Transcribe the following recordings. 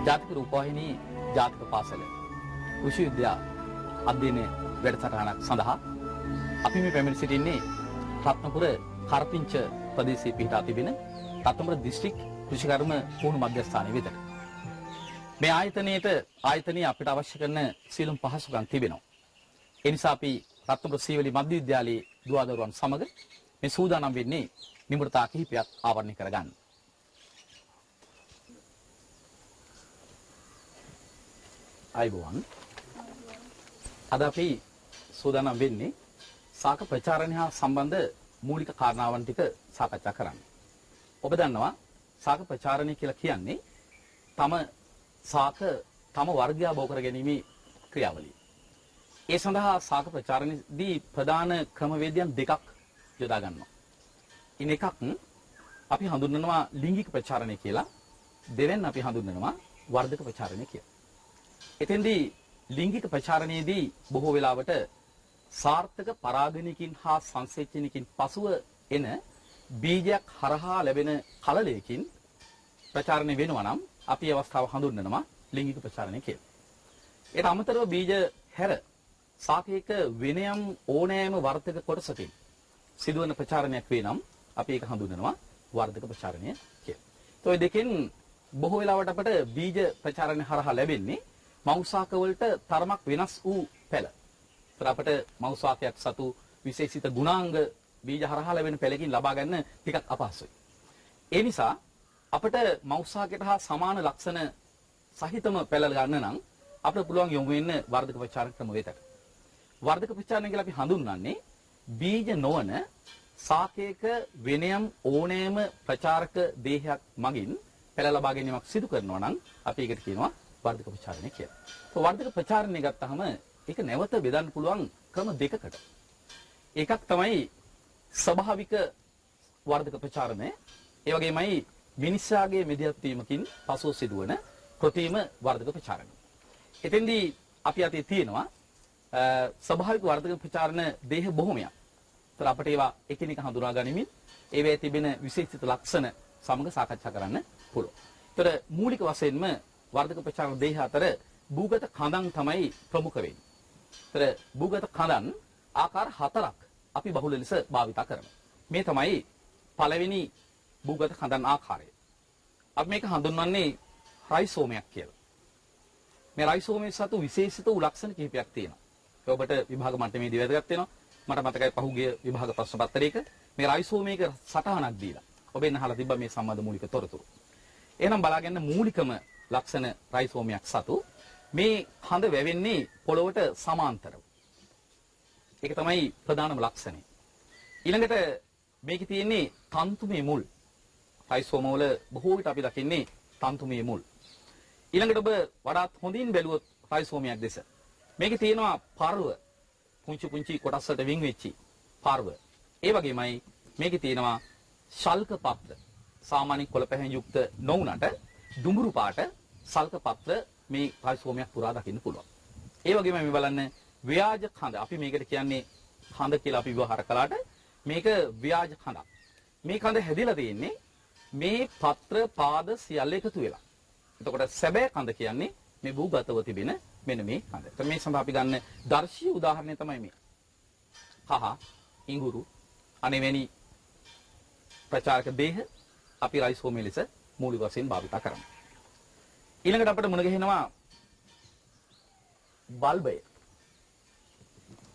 ජාතික රූපවාහිනී ජාතික පාසල කෘෂි විද්‍යා අධ්‍යයන වැඩසටහනක් සඳහා අපි මේ පැමිණ සිටින්නේ රත්නපුර කරපිංච ප්‍රදේශයේ පිහිටා තිබෙන රත්නපුර දිස්ත්‍රික් කෘෂිකර්ම පුහුණු මධ්‍යස්ථානයේ වෙතට. මේ ආයතනයේ අපිට අවශ්‍ය කරන සියලුම පහසුකම් තිබෙනවා. ඒ නිසා අපි රත්නපුර සීවලි මධ්‍ය විද්‍යාලයේ දුවදරුවන් සමග මේ සූදානම් වෙන්නේ නිමුරතා කිහිපයක් ආවරණය කරගන්න. අයිබෝවන් අද අපි සූදානම් වෙන්නේ සාක ප්‍රචාරණය හා සම්බන්ධ මූලික කාරණාවන් ටික සාකච්ඡා කරන්න. ඔබ දන්නවා සාක ප්‍රචාරණය කියලා කියන්නේ තම වර්ගය බෝ කර ගැනීමේ ක්‍රියාවලිය. ඒ සඳහා සාක ප්‍රචාරණයේදී ප්‍රධාන ක්‍රමවේදයන් දෙකක් යොදා ගන්නවා. ඉන් එකක් අපි හඳුන්වනවා ලිංගික ප්‍රචාරණය කියලා, දෙවෙනි අපි හඳුන්වනවා වර්ධක ප්‍රචාරණය කියලා. එතෙන්දී ලිංගික ප්‍රචාරණයේදී බොහෝ වෙලාවට සාර්ථක පරාගණයකින් හා සංසේචනයකින් පසුව එන බීජයක් හරහා ලැබෙන කලලයකින් ප්‍රචාරණය වෙනවා නම් අපි අවස්ථාව හඳුන්වනවා ලිංගික ප්‍රචාරණය කියලා. ඒට අමතරව බීජ හැර සාකයක වෙනයම් ඕනෑම වර්ධක කොටසකින් සිදුවන ප්‍රචාරණයක් වේ නම් අපි ඒක හඳුන්වනවා වර්ධක ප්‍රචාරණය කියලා. ඒ ඔය දෙකෙන් බොහෝ වෙලාවට අපට බීජ ප්‍රචාරණය හරහා ලැබෙන්නේ මවුසාක වලට තරමක් වෙනස් වූ පැල. ඒතර අපට මවුසාකයක් සතු විශේෂිත ගුණාංග බීජ හරහා ලැබෙන පැලකින් ලබා ගන්න ටිකක් අපහසුයි. ඒ නිසා අපට මවුසාකයට හා සමාන ලක්ෂණ සහිතම පැල ගන්න නම් අපිට පුළුවන් යොමු වෙන්න වර්ධක ප්‍රචාරණ ක්‍රම වෙතට. වර්ධක ප්‍රචාරණය කියලා අපි හඳුන්වන්නේ බීජ නොවන සාකයක වෙනයම් ඕනෑම ප්‍රචාරක දේහයක් මගින් පැල ලබා ගැනීමක් සිදු කරනවා නම් අපි ඒකට කියනවා වර්ධක ප්‍රචාරණය කියලා. તો වර්ධක ප්‍රචාරණය ගත්තාම ඒක නැවත බෙදන්න පුළුවන් ක්‍රම දෙකකට. එකක් තමයි ස්වභාවික වර්ධක ප්‍රචාරණය. ඒ වගේමයි මිනිසාගේ මෙදිහත් වීමකින් පසුව සිදුවන කෘත්‍රිම වර්ධක ප්‍රචාරණය. එතෙන්දී අපි අතේ තියෙනවා ස්වභාවික වර්ධක ප්‍රචාරණ දේහ බොහොමයක්. ඒතර අපිට ඒවා එකිනෙක හඳුනා ගනිමින් ඒවැය තිබෙන විශේෂිත ලක්ෂණ සමග සාකච්ඡා කරන්න පුළුවන්. ඒතර මූලික වශයෙන්ම වර්ධක ප්‍රචාරණ දේහ අතර භූගත කඳන් තමයි ප්‍රමුඛ වෙන්නේ. ඒතර භූගත කඳන් ආකාර 4ක් අපි බහුල ලෙස භාවිතා කරනවා. මේ තමයි පළවෙනි භූගත කඳන් ආකාරය. අපි මේක හඳුන්වන්නේ රයිසෝමයක් කියලා. මේ රයිසෝමයේ සතු විශේෂිත වූ ලක්ෂණ කිහිපයක් තියෙනවා. ඒ ඔබට විභාග මට්ටමේදී වැදගත් වෙනවා. මට මතකයි පහුගිය විභාග ප්‍රශ්න පත්‍රයක මේ රයිසෝමයක සටහනක් දීලා ඔබෙන් අහලා තිබ්බා මේ සම්බන්ධ මූලික තොරතුරු. එහෙනම් බලාගන්න මූලිකම ලක්ෂණ රයිසෝමයක් සතු මේ හඳ වැවෙන්නේ පොළොවට සමාන්තරව. ඒක තමයි ප්‍රධානම ලක්ෂණය. ඊළඟට මේකේ තියෙන්නේ තන්තුමය මුල්. රයිසෝම වල බොහෝ විට අපි දකින්නේ තන්තුමය මුල්. ඊළඟට ඔබ වඩාත් හොඳින් බැලුවොත් රයිසෝමයක් දෙස මේකේ තියෙනවා පර්ව, පුංචි කොටස් වලට වින් වෙච්චි පර්ව. ඒ වගේමයි මේකේ තියෙනවා ශල්ක පත්‍ර. සාමාන්‍ය කොළ පැහැයෙන් යුක්ත නොවුනට දුඹුරු පාට ශල්ක පත්‍ර මේ රයිසෝමයක් පුරා දකින්න පුළුවන්. ඒ වගේම මේ බලන්න ව්‍යාජ කඳ. අපි මේකට කියන්නේ කඳ කියලා අපි විවහාර කළාට මේක ව්‍යාජ කඳක්. මේ කඳ හැදිලා තියෙන්නේ මේ පත්‍ර පාද සියල්ල එකතු වෙලා. එතකොට සැබෑ කඳ කියන්නේ මේ භූගතව තිබෙන මෙන්න මේ කඳ. එතකොට මේ සඳහා අපි ගන්න දර්ශීය උදාහරණය තමයි මේ. කහ, ඉඟුරු අනෙවැනි ප්‍රචාරක දේහ අපි රයිසෝමය ලෙස මූලික වශයෙන් භාවිත කරනවා. ඊළඟට අපිට මුණ ගැහෙනවා බල්බය.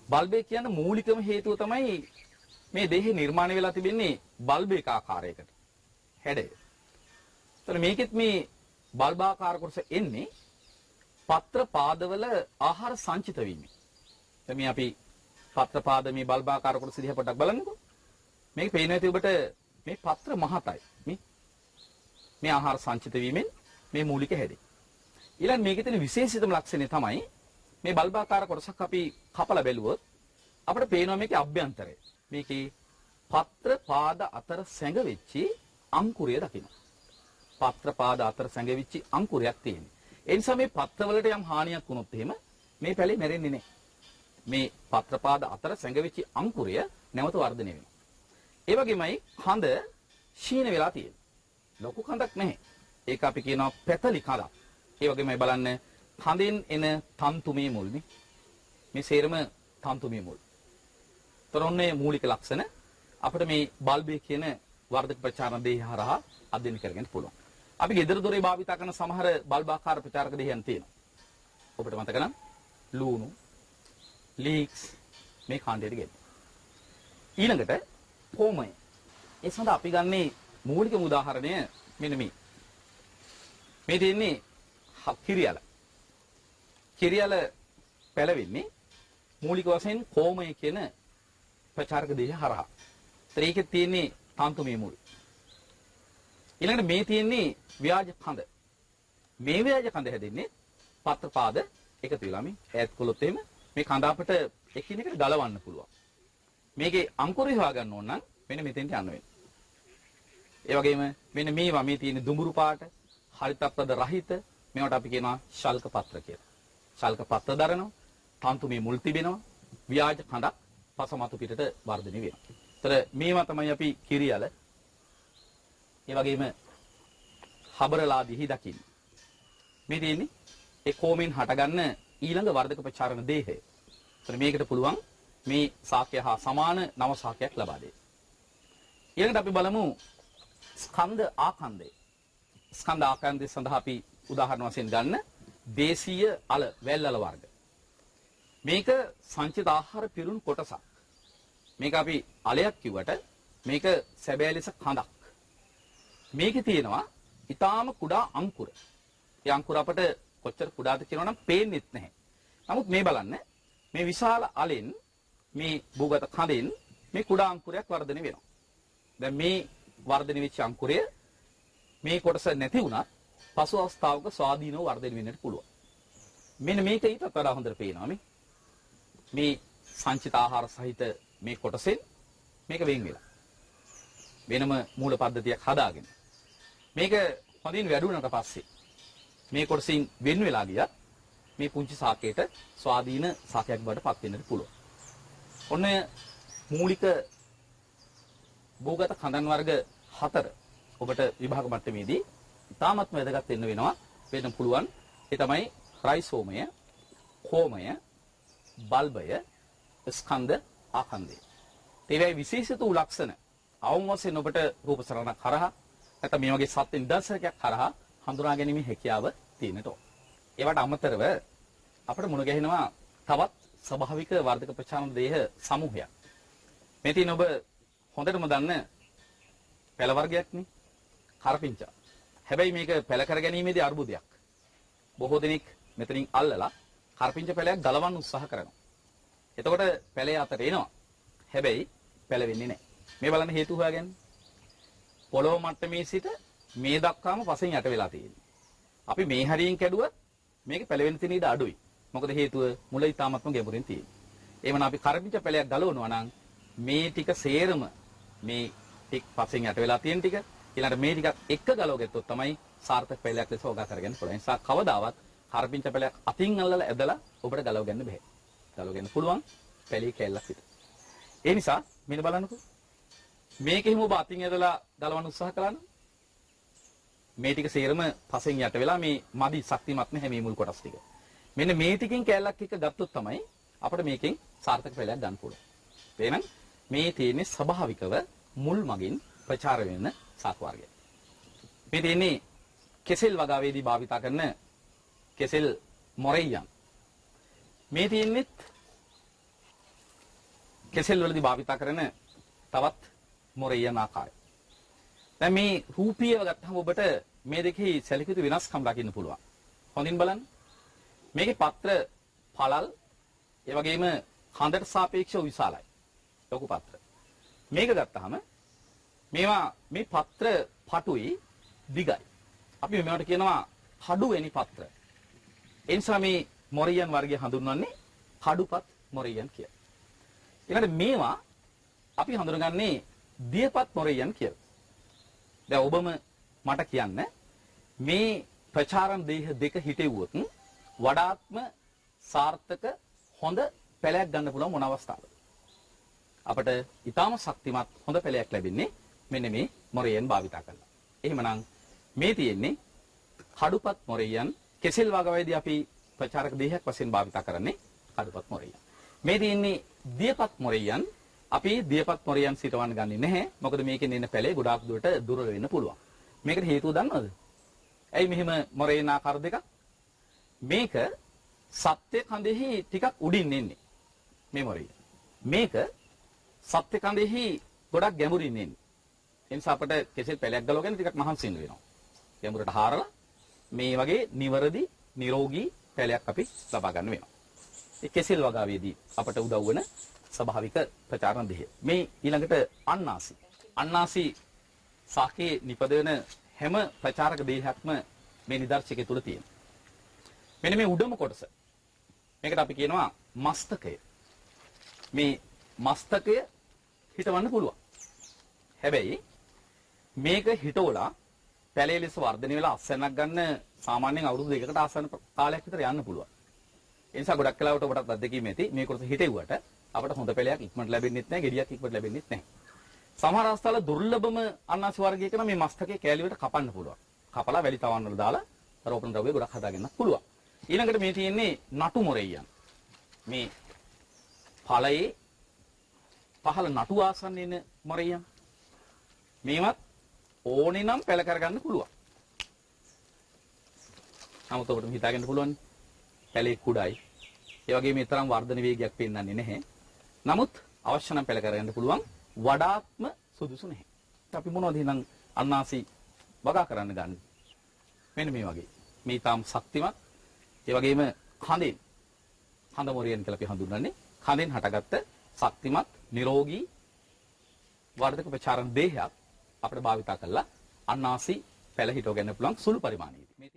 බල්බය කියන මූලිකම හේතුව තමයි මේ දේහේ නිර්මාණය වෙලා තිබෙන්නේ බල්බයක ආකාරයකට. හැඩය. එතන මේකෙත් මේ බල්බාකාර කොටස එන්නේ පත්‍ර පාදවල ආහාර සංචිත වීමෙන්. දැන් මේ අපි පත්‍ර පාද මේ බල්බාකාර කොටස දිහා පොඩ්ඩක් බලන්නකෝ. මේක පේනවා ඇති ඔබට මේ පත්‍ර මහතයි. මේ ආහාර සංචිත වීමෙන් මේ මූලික හැඩය. ඊළඟ මේකේ තියෙන විශේෂිතම ලක්ෂණය තමයි මේ බල්බාකාර කොටසක් අපි කපලා බැලුවොත් අපිට පේනවා මේකේ අභ්‍යන්තරය. මේකේ පත්‍ර පාද අතර සැඟවෙච්චි අංකුරය දකින්න. පත්‍ර පාද අතර සැඟවිච්ච අංකුරයක් තියෙනවා. ඒ නිසා මේ පත්‍රවලට යම් හානියක් වුණොත් එහෙම මේ පැලේ මැරෙන්නේ නැහැ. මේ පත්‍ර පාද අතර සැඟවිච්ච අංකුරය නැවත වර්ධනය වෙනවා. ඒ වගේමයි කඳ ශීන වෙලා තියෙනවා. ලොකු කඳක් නැහැ. ඒක අපි කියනවා පැතලි කඳක්. ඒ වගේමයි බලන්න කඳෙන් එන තන්තුමේ මුල්නේ. මේ සේරම තන්තුමේ මුල්. තරොන්නේ මූලික ලක්ෂණ අපිට මේ බල්බේ කියන වර්ධක ප්‍රචාරණ දේහ හරහා අධ්‍යයනය කරගන්න පුළුවන්. අපි ගෙදර දොරේ භාවිත කරන සමහර බල්බාකාර ප්‍රචාරක දේහයන් තියෙනවා. ඔබට මතක නම් ලූණු, ලීක්ස් මේ කාණ්ඩයට ගෙන්න. ඊළඟට පෝමය. ඒ සඳහා අපි ගන්නේ මූලිකම උදාහරණය මෙන්න මේ. මේ තියෙන්නේ කිරියල. කිරියල පැලවෙන්නේ මූලික වශයෙන් කෝමය කියන ප්‍රචාරක දේහ හරහා. ඒකේ තියෙන්නේ තන්තුමේ මුල්. ඊළඟට මේ තියෙන්නේ ව්‍යාජ කඳ. මේ ව්‍යාජ කඳ හැදෙන්නේ පත්‍ර පාද එකතු වෙලා මේ ඈත් කළොත් එහෙම මේ කඳ අපිට එකිනෙකට ගලවන්න පුළුවන්. මේකේ අංකුරය හොයාගන්න ඕන නම් මෙන්න මෙතෙන්ට යන්න වෙනවා. ඒ වගේම මෙන්න මේවා මේ තියෙන දුඹුරු පාට, හරිතප්‍රද රහිත මේවට අපි කියනවා ශල්ක පත්‍ර කියලා. ශල්ක පත්‍ර දරනවා, තන්තුමේ මුල් තිබෙනවා, ව්‍යාජ කඳක් පසමතු පිටට වර්ධනය වෙනවා. ඒතර මේවා තමයි අපි කිරියල ඒ වගේම හබරලාදීහි දකින්නේ. මේ තියෙන්නේ ඒ කෝමෙන් හටගන්න ඊළඟ වර්ධක ප්‍රචාරණ දේහය. ඒතර මේකට පුළුවන් මේ ශාකය හා සමාන නව ශාකයක් ලබා දෙන්න. ඊළඟට අපි බලමු ස්කන්ධ ආකන්දය. ස්කන්ධ ආකන්දය සඳහා අපි උදාහරණ වශයෙන් ගන්න දේශීය අල වැල්ලල වර්ග. මේක සංචිත ආහාර පිරුණු කොටසක්. මේක අපි අලයක් කිව්වට මේක සැබෑ ලෙස කඳක්. මේකේ තියෙනවා ඊටාම කුඩා අංකුර. ඒ අංකුර අපට කොච්චර කුඩාද කියනවනම් පේන්නෙත් නැහැ. නමුත් මේ බලන්න මේ විශාල අලෙන් මේ භූගත කඳෙන් මේ කුඩා අංකුරයක් වර්ධනය වෙනවා. දැන් මේ වර්ධනය වෙච්ච අංකුරය මේ කොටස නැති වුණත් පසු අවස්ථාවක ස්වාධීනව වර්ධනය වෙන්නට පුළුවන්. මෙන්න මේක ඊටත් වඩා හොඳට පේනවා මේ සංචිත ආහාර සහිත මේ කොටසෙන් මේක වෙන් වෙලා. වෙනම මූල පද්ධතියක් හදාගෙන. මේක හොඳින් වැඩුණාට පස්සේ මේ කොටසින් වෙන් වෙලා ගියත් මේ පුංචි ශාකයට ස්වාධීන ශාකයක් බවට පත් වෙන්නට පුළුවන්. ඔන්න මූලික භූගත කඳන් වර්ග 4 ඔබට විභාග මට්ටමේදී ඉතාමත්ම වැදගත් වෙන්න පුළුවන්. ඒ තමයි රයිසෝමය, කෝමය, බල්බය, ස්කන්ධ ආකන්දය. ඒවැයි විශේෂිත වූ ලක්ෂණ අවම වශයෙන් ඔබට රූප සරණක් හරහා නැත්නම් මේ වගේ සත්‍ය නිදර්ශනයක් හරහා හඳුනා ගැනීමේ හැකියාව තියෙනට ඕන. ඒවට අමතරව අපිට මුණ ගැහෙනවා තවත් ස්වභාවික වර්ධක ප්‍රචාරණ දේහ සමූහයක්. මේ තියෙන ඔබ හොඳටම දන්න පැල වර්ගයක් නේ කරපිංචා. හැබැයි මේක පැල කර ගැනීමේදී අර්බුදයක්. බොහෝ දෙනෙක් මෙතනින් අල්ලලා කරපිංචා පැලයක් ගලවන්න උත්සාහ කරනවා. එතකොට පැලේ අතර එනවා. හැබැයි පැල වෙන්නේ නැහැ. මේ බලන්න හේතු හොයාගන්න. පොළොව මට්ටමේ සිට මේ දක්වාම පසෙන් යට වෙලා තියෙන්නේ. අපි මේ හරියෙන් කැඩුවත් මේක පැලවෙන්න තියෙන ඉඩ අඩුයි. මොකද හේතුව මුල ඊටාමත්ම ගැඹුරින් තියෙන්නේ. එහෙමනම් අපි කරපිංචා පැලයක් ගලවනවා නම් මේ ටික සේරම මේ ටික පසෙන් යට වෙලා තියෙන ටික ඊළඟට මේ ටිකත් එක්ක ගලවගත්තොත් තමයි සාර්ථක පැලයක් ලෙස හොගා කරගන්න පුළුවන්. ඒ නිසා කවදාවත් කරපිංචා පැලයක් අතින් අල්ලලා ඇදලා ඔබට ගලව ගන්න බෑ. ගලව ගන්න පුළුවන් පැලේ කැල්ලක් විතර. ඒ නිසා මෙන්න බලන්නකෝ. මේකෙහිම ඔබ අතින් ඇදලා ගලවන්න උත්සාහ කළා නම් මේ ටික සේරම පසෙන් යට වෙලා මේ මදි ශක්තිමත් නැහැ මේ මුල් කොටස් ටික. මෙන්න මේ ටිකෙන් කැලලක් එක ගත්තොත් තමයි අපිට මේකෙන් සාර්ථක පැලයක් ගන්න පුළුවන්. එහෙනම් මේ තියෙන්නේ ස්වභාවිකව මුල් මගින් ප්‍රචාර වෙන ශාක වර්ගය. මේ තියෙන්නේ කෙසෙල් වගාවේදී භාවිතා කරන කෙසෙල් මොරෙයියන්. මේ තියෙන්නේ කෙසෙල් වලදී භාවිතා කරන තවත් මොරෙයියන් ආකාරය. දැන් මේ රූපීයව ගත්තම ඔබට මේ දෙකේ සැලකිය වෙනස්කම් දකින්න පුළුවන්. හොඳින් බලන්න. මේකේ පත්‍ර පළල් ඒ වගේම කඳට සාපේක්ෂව විශාලයි. ලොකු පත්‍ර. මේක ගත්තාම මේවා මේ පත්‍ර පටුයි දිගයි. අපි මේවට කියනවා කඩු වෙනි පත්‍ර. ඒ නිසා මේ මොරියන් වර්ගය හඳුන්වන්නේ කඩුපත් මොරියන් කියලා. ඊළඟට මේවා අපි හඳුනගන්නේ දියපත් මොරියන් කියලා. දැන් ඔබම මට කියන්න මේ ප්‍රචාරණ දේහ දෙක හිටෙව්වොත් වඩාත්ම සාර්ථක හොඳ පැලයක් ගන්න පුළුවන් මොන අවස්ථාවද? අපිට ඊටාම ශක්තිමත් හොඳ පැලයක් ලැබෙන්නේ මෙන්න මේ මොරෙයන් භාවිතා කරලා. එහෙමනම් මේ තියෙන්නේ කඩුපත් මොරෙයන් කෙසෙල් වගවේදී අපි ප්‍රචාරක දේහයක් වශයෙන් භාවිත කරන්නේ කඩුපත් මොරෙයන්. මේ තියෙන්නේ දියපත් මොරෙයන්. අපි දියපත් මොරෙයන් සිටවන්න ගන්නේ නැහැ. මොකද මේකෙන් එන පැලේ ගොඩාක් දුරට දුර වෙන්න පුළුවන්. මේකට හේතුව දන්නවද? ඇයි මෙහෙම මොරෙයන් ආකාර දෙකක්? මේක සත්‍ය කඳෙහි ටිකක් උඩින් එන්නේ. මේ මොරෙයන්. මේක සත්‍ය කඳෙහි ගොඩක් ගැඹුරින් එන්නේ. ඒ නිසා අපිට කෙසෙල් පැලයක් ගලවගෙන ටිකක් මහන්සි වෙනවා. ගැඹුරට හාරලා මේ වගේ නිවැරදි නිරෝගී පැලයක් අපි ලබා ගන්න වෙනවා. ඒ කෙසෙල් වගාවේදී අපට උදව් වෙන ස්වභාවික ප්‍රචාරණ දෙය. මේ ඊළඟට අන්නාසි. අන්නාසි සාකේ නිපදවන හැම ප්‍රචාරක දේහයක්ම මේ නිදර්ශකයේ තුල තියෙනවා. මෙන්න මේ උඩම කොටස. මේකට අපි කියනවා මස්තකය. මේ මස්තකය හිටවන්න පුළුවන්. හැබැයි මේක හිටවලා පැලේ ලෙස වර්ධනය වෙලා අස්වැන්නක් ගන්න සාමාන්‍යයෙන් අවුරුදු 2කට ආසන්න කාලයක් විතර යන්න පුළුවන්. ඒ නිසා ගොඩක් වෙලාවට ඔබටත් අත්දැකීම් ඇති. මේ කොටස හිටෙව්වට අපට හොඳ පැලයක් ඉක්මනට ලැබෙන්නේ නැහැ, ගෙඩියක් ඉක්මනට ලැබෙන්නේ නැහැ. සමහර අවස්ථාවල දුර්ලභම අන්නාසි වර්ගයක නම් මේ මස්තකයේ කෑලි වලට කපන්න පුළුවන්. කපලා වැලි තවන් වල දාලා රෝපණ ද්‍රව්‍ය ගොඩක් හදාගන්න පුළුවන්. ඊළඟට මේ තියෙන්නේ නටු මොරෙයන්. මේ ඵලයේ පහළ නටු ආසන්න එන මොරෙයන්. මේවත් ඕනේ නම් පැල කරගන්න පුළුවන්. නමුත් ඔබට හිතාගන්න පුළුවන් පැලේ කුඩායි. ඒ වගේම මේ තරම් වර්ධන වේගයක් පෙන්වන්නේ නැහැ. නමුත් අවශ්‍ය නම් පැල කරගන්න පුළුවන්. වඩාත්ම සුදුසු නැහැ. අපි මොනවද එහෙනම් අන්නාසි වගා කරන්න ගන්න? මෙන්න මේ වගේ. මේ තාම ශක්තිමත්. ඒ වගේම කඳෙන් කඳ මොරියන් කියලා අපි හඳුන්වන්නේ. කඳෙන් හටගත්ත ශක්තිමත් නිරෝගී වර්ධක ප්‍රචාරණ දේහයක් අපිට භාවිතා කරලා අන්නාසි පැල හිටව ගන්න පුළුවන් සුළු පරිමාණයේදී. මේ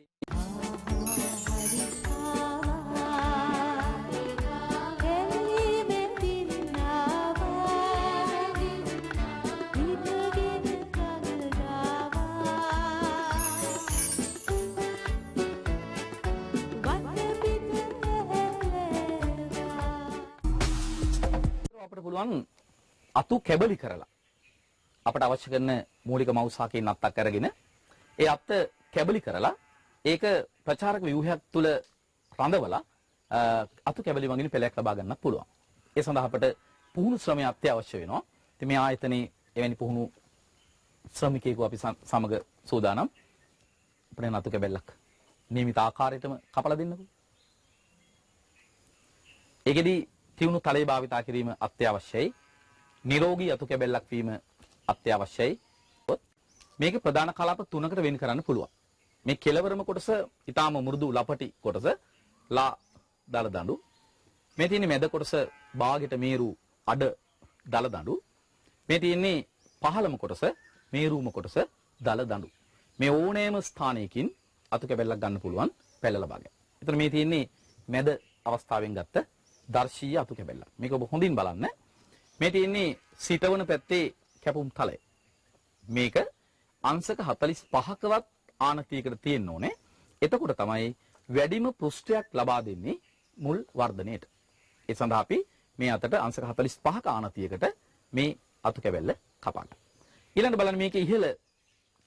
අපිට පුළුවන් අතු කැබලි කරලා අපට අවශ්‍ය කරන මූලික මෞසාකේ නත්තක් අරගෙන ඒ අත කැබලි කරලා ඒක ප්‍රචාරක ව්‍යුහයක් තුල රඳවලා අතු කැබලි වගේ පැලයක් ලබා ගන්නත් පුළුවන්. ඒ සඳහා අපට පුහුණු ශ්‍රමය අත්‍යවශ්‍ය වෙනවා. ඉතින් මේ ආයතනයේ එවැනි පුහුණු ශ්‍රමිකයෙකු අපි සමග සූදානම්. අපේ අතු කැබල්ලක් නියමිත ආකාරයටම කපලා දෙන්නකෝ. ඒකෙදි තියුණු තලයේ භාවිතා කිරීම අත්‍යවශ්‍යයි. නිරෝගී අතු කැබල්ලක් වීම අත්‍යවශ්‍යයි. මේක ප්‍රධාන කලාප තුනකට වෙන් කරන්න පුළුවන්. මේ කෙළවරම කොටස ඊටාම මෘදු ලපටි කොටස ලා දල දඬු. මේ තියෙන්නේ මැද කොටස භාගයට මේරු අඩ දල දඬු. මේ තියෙන්නේ පහළම කොටස මේරුම කොටස දල දඬු. මේ ඕනෑම ස්ථානයකින් අතු කැබල්ලක් ගන්න පුළුවන් පැල ලබා ගන්න. ඒතර මේ තියෙන්නේ මැද අවස්ථාවෙන් ගත්ත දර්ශීය අතු කැබල්ලක්. මේක ඔබ හොඳින් බලන්න. මේ තියෙන්නේ සිටවන පැත්තේ කැපුම් තලය. මේක අංශක 45කවත් ආනතියකට තියෙන්න ඕනේ. එතකොට තමයි වැඩිම පෘෂ්ඨයක් ලබා දෙන්නේ මුල් වර්ධනයේට. ඒ සඳහා අපි මේ අතට අංශක 45ක ආනතියකට මේ අතු කැබල්ල කපා ගන්න. ඊළඟට බලන්න මේකේ ඉහළ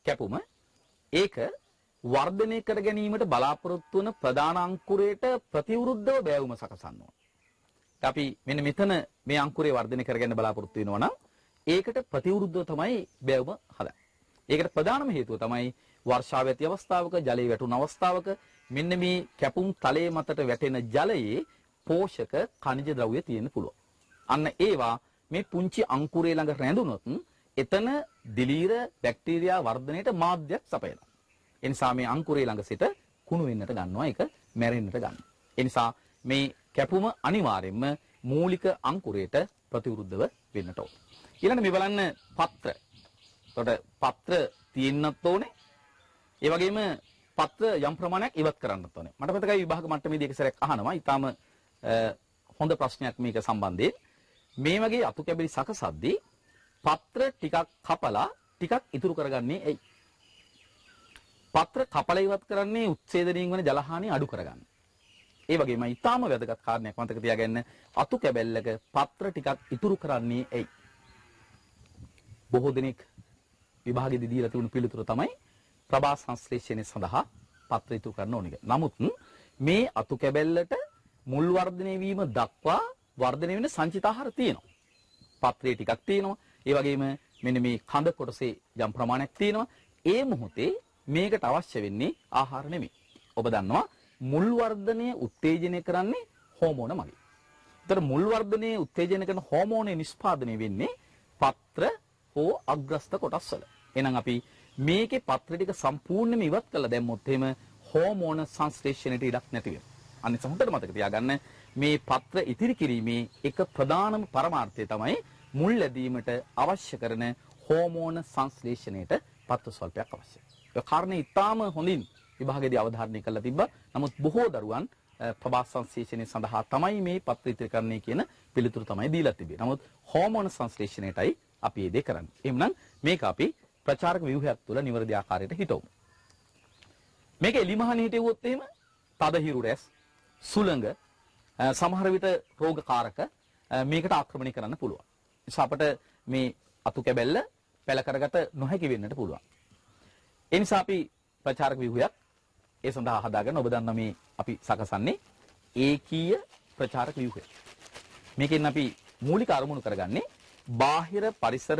කැපුම ඒක වර්ධනය කර ගැනීමට බලාපොරොත්තු වන ප්‍රධාන අංකුරයට ප්‍රතිවිරුද්ධව බෑවුම සකසන්න ඕන. අපි මෙන්න මෙතන මේ අංකුරේ වර්ධනය කරගන්න බලාපොරොත්තු වෙනවා නම් ඒකට ප්‍රතිවිරුද්ධව තමයි බෑවුම හදන්නේ. ඒකට ප්‍රධානම හේතුව තමයි වර්ෂාව ඇති අවස්ථාවක ජලයේ වැටුණු අවස්ථාවක මෙන්න මේ කැපුම් තලයේ මතට වැටෙන ජලයේ පෝෂක ಖನಿජ ද්‍රව්‍ය තියෙන්න පුළුවන්. අන්න ඒවා මේ පුංචි අංකුරේ ළඟ රැඳුනොත් එතන දිලීර බැක්ටීරියා වර්ධනයට මාධ්‍යයක් සපයනවා. ඒ නිසා මේ අංකුරේ ළඟ සිට කුණු වෙන්නට ගන්නවා, ඒක මැරෙන්නට ගන්නවා. ඒ නිසා මේ කැපුම අනිවාර්යයෙන්ම මූලික අංකුරයට ප්‍රතිවිරුද්ධව වෙන්නට ඕන. ඊළඟට මේ බලන්න පත්‍ර. එතකොට පත්‍ර තියෙන්නත් ඕනේ. ඒ වගේම පත්‍ර යම් ප්‍රමාණයක් ඉවත් කරන්නත් ඕනේ. මට මතකයි විභාග මට්ටමේදී එක සැරයක් අහනවා. ඊටාම හොඳ ප්‍රශ්නයක් මේක සම්බන්ධයෙන්. මේ වගේ අතු කැබලි සකසද්දී පත්‍ර ටිකක් කපලා ටිකක් ඉතුරු කරගන්නේ ඇයි? පත්‍ර කපලා ඉවත් කරන්නේ උච්ඡේදනයෙන් වන ජලහානිය අඩු කරගන්න. ඒ වගේම ඊටාම වැදගත් කාරණයක් මතක තියාගන්න අතු කැබැල්ලක පත්‍ර ටිකක් ඉතුරු කරන්නේ ඇයි? බොහෝ දෙනෙක් විභාගෙදී දීලා තිබුණු පිළිතුර තමයි ප්‍රභා සංශ්ලේෂණය සඳහා පත්‍රය ඉතුරු කරන්න ඕනේ. නමුත් මේ අතු කැබැල්ලට මුල් වර්ධනය වීම දක්වා වර්ධනය වෙන සංචිත ආහාර තියෙනවා. පත්‍රයේ ටිකක් තියෙනවා. ඒ වගේම මෙන්න මේ කඳ කොටසේ යම් ප්‍රමාණයක් තියෙනවා. ඒ මොහොතේ මේකට අවශ්‍ය වෙන්නේ ආහාර නෙමෙයි. ඔබ දන්නවා මුල් වර්ධනය උත්තේජනය කරන්නේ හෝමෝන මගින්. ඒතර මුල් වර්ධනය උත්තේජනය කරන හෝමෝනේ නිෂ්පාදනය වෙන්නේ පත්‍ර හෝ අග්‍රස්ත කොටස් වල. එහෙනම් අපි මේකේ පත්‍ර ටික සම්පූර්ණයෙන්ම ඉවත් කළා දැම්මොත් එහෙම හෝමෝන සංශ්ලේෂණයට ඉඩක් නැති වෙනවා. අනිත් සමුදට මතක තියාගන්න මේ පත්‍ර ඉතිරි කිරීමේ එක ප්‍රධානම පරමාර්ථය තමයි මුල් ලැබීමට අවශ්‍ය කරන හෝමෝන සංශ්ලේෂණයට පත්‍ර ස්වල්පයක් අවශ්‍යයි. ඒ කාරණේ ඉතාම හොඳින් විභාගයේදී අවධාරණය කරලා තිබ්බා. නමුත් බොහෝ දරුවන් ප්‍රභාස් සංශ්ලේෂණය සඳහා තමයි මේ පත්‍ර ඉතිරි කරන්නේ කියන පිළිතුරු තමයි දීලා තිබෙන්නේ. නමුත් හෝමෝන සංශ්ලේෂණයටයි අපි මේ දේ කරන්නේ. එහෙනම් මේක අපි ප්‍රචාරක ව්‍යුහයක් තුළ නිවැරදි ආකාරයට හිතවමු. මේක එලිමහන හිටෙව්වොත් එහෙම තද හිරු රැස් සුළඟ සමහර විට රෝගකාරක මේකට ආක්‍රමණය කරන්න පුළුවන්. නිසා අපට මේ අතු කැබැල්ල පැල කරගත නොහැකි වෙන්නට පුළුවන්. ඒ නිසා අපි ප්‍රචාරක ව්‍යුහයක් ඒ සඳහා හදාගෙන ඔබ දන්නා මේ අපි සකසන්නේ ඒකීය ප්‍රචාරක ව්‍යුහය. මේකෙන් අපි මූලික අරමුණු කරගන්නේ බාහිර පරිසර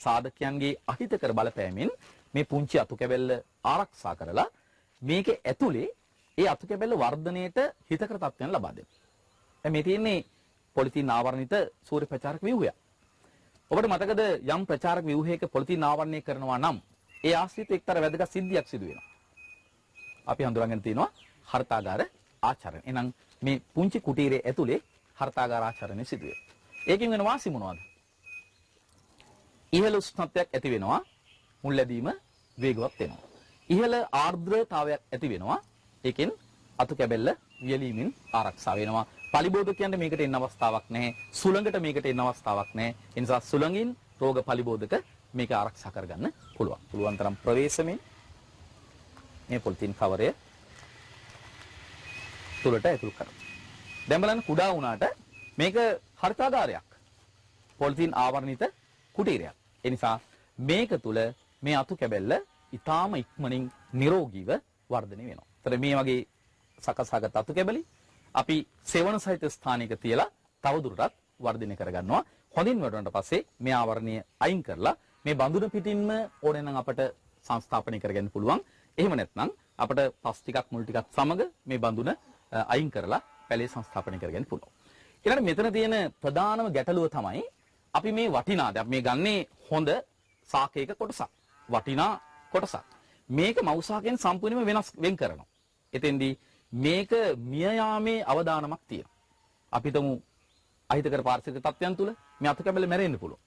සාධකයන්ගේ අහිතකර බලපෑමෙන් මේ පුංචි අතු කැබැල්ල ආරක්ෂා කරලා මේකේ ඇතුලේ ඒ අතු කැබැල්ල වර්ධනයේට හිතකර තත්ත්වයන් ලබා දෙනවා. දැන් මේ තියෙන්නේ පොලිතීන් ආවරණිත සූර්ය ප්‍රචාරක ව්‍යුහය. ඔබට මතකද යම් ප්‍රචාරක ව්‍යුහයක පොලිතීන් ආවරණය කරනවා නම් ඒ ආශ්‍රිත එක්තරා වැදගත් සිද්ධියක් සිදු වෙනවා. අපි හඳුනාගෙන තිනවා හර්තාගාර ආචරණ. එහෙනම් මේ පුංචි කුටීරයේ ඇතුලේ හර්තාගාර ආචරණය සිදු වෙනවා. ඒකෙන් වෙන වාසි මොනවද? ඉහළ උෂ්ණත්වයක් ඇති වෙනවා. මුල් ලැබීම වේගවත් වෙනවා. ඉහළ ආර්ද්‍රතාවයක් ඇති වෙනවා. ඒකෙන් අතු කැබැල්ල වියලීමෙන් ආරක්ෂා වෙනවා. පලිබෝධකයන්ට මේකට එන්න අවස්ථාවක් නැහැ. සුළඟට මේකට එන්න අවස්ථාවක් නැහැ. ඒ නිසා සුළඟින් රෝග පලිබෝධක මේක ආරක්ෂා කරගන්න පුළුවන්. පුළුවන් තරම් ප්‍රවේශමෙන් මේ පොලිතීන් කවරය තුලට ඇතුල් කරනවා. දැන් බලන්න කුඩා වුණාට මේක හරිතාගාරයක්. පොලිතීන් ආවරණිත කුටීරයක්. ඒ නිසා මේක තුල මේ අතු කැබැල්ල ඊටාම ඉක්මනින් නිරෝගීව වර්ධනය වෙනවා. ඒතර මේ වගේ සකසාගත් අතු කැබලි අපි සෙවණ සහිත ස්ථානයක තියලා තවදුරටත් වර්ධනය කරගන්නවා. හොඳින් වඩනට පස්සේ මේ ආවරණය අයින් කරලා මේ බඳුන පිටින්ම ඕනේ නම් අපට සංස්ථාපනය කරගන්න පුළුවන්. එහෙම නැත්නම් අපට පස් ටිකක් මුල් ටිකක් සමග මේ බඳුන අයින් කරලා පැලේ සංස්ථාපනය කරගන්න පුළුවන්. ඊළඟට මෙතන තියෙන ප්‍රධානම ගැටලුව තමයි අපි මේ වටිනා දැන් මේ ගන්නේ හොඳ සාකයක කොටසක්. වටිනා කොටසක්. මේක මවුසාකෙන් සම්පූර්ණයෙන්ම වෙන් කරනවා. එතෙන්දී මේක මිය යාමේ අවදානමක් තියෙනවා. අපි හිතමු අහිතකර පාරිසරික තත්ත්වයන් තුල මේ අතු කැබැල්ල මැරෙන්න පුළුවන්.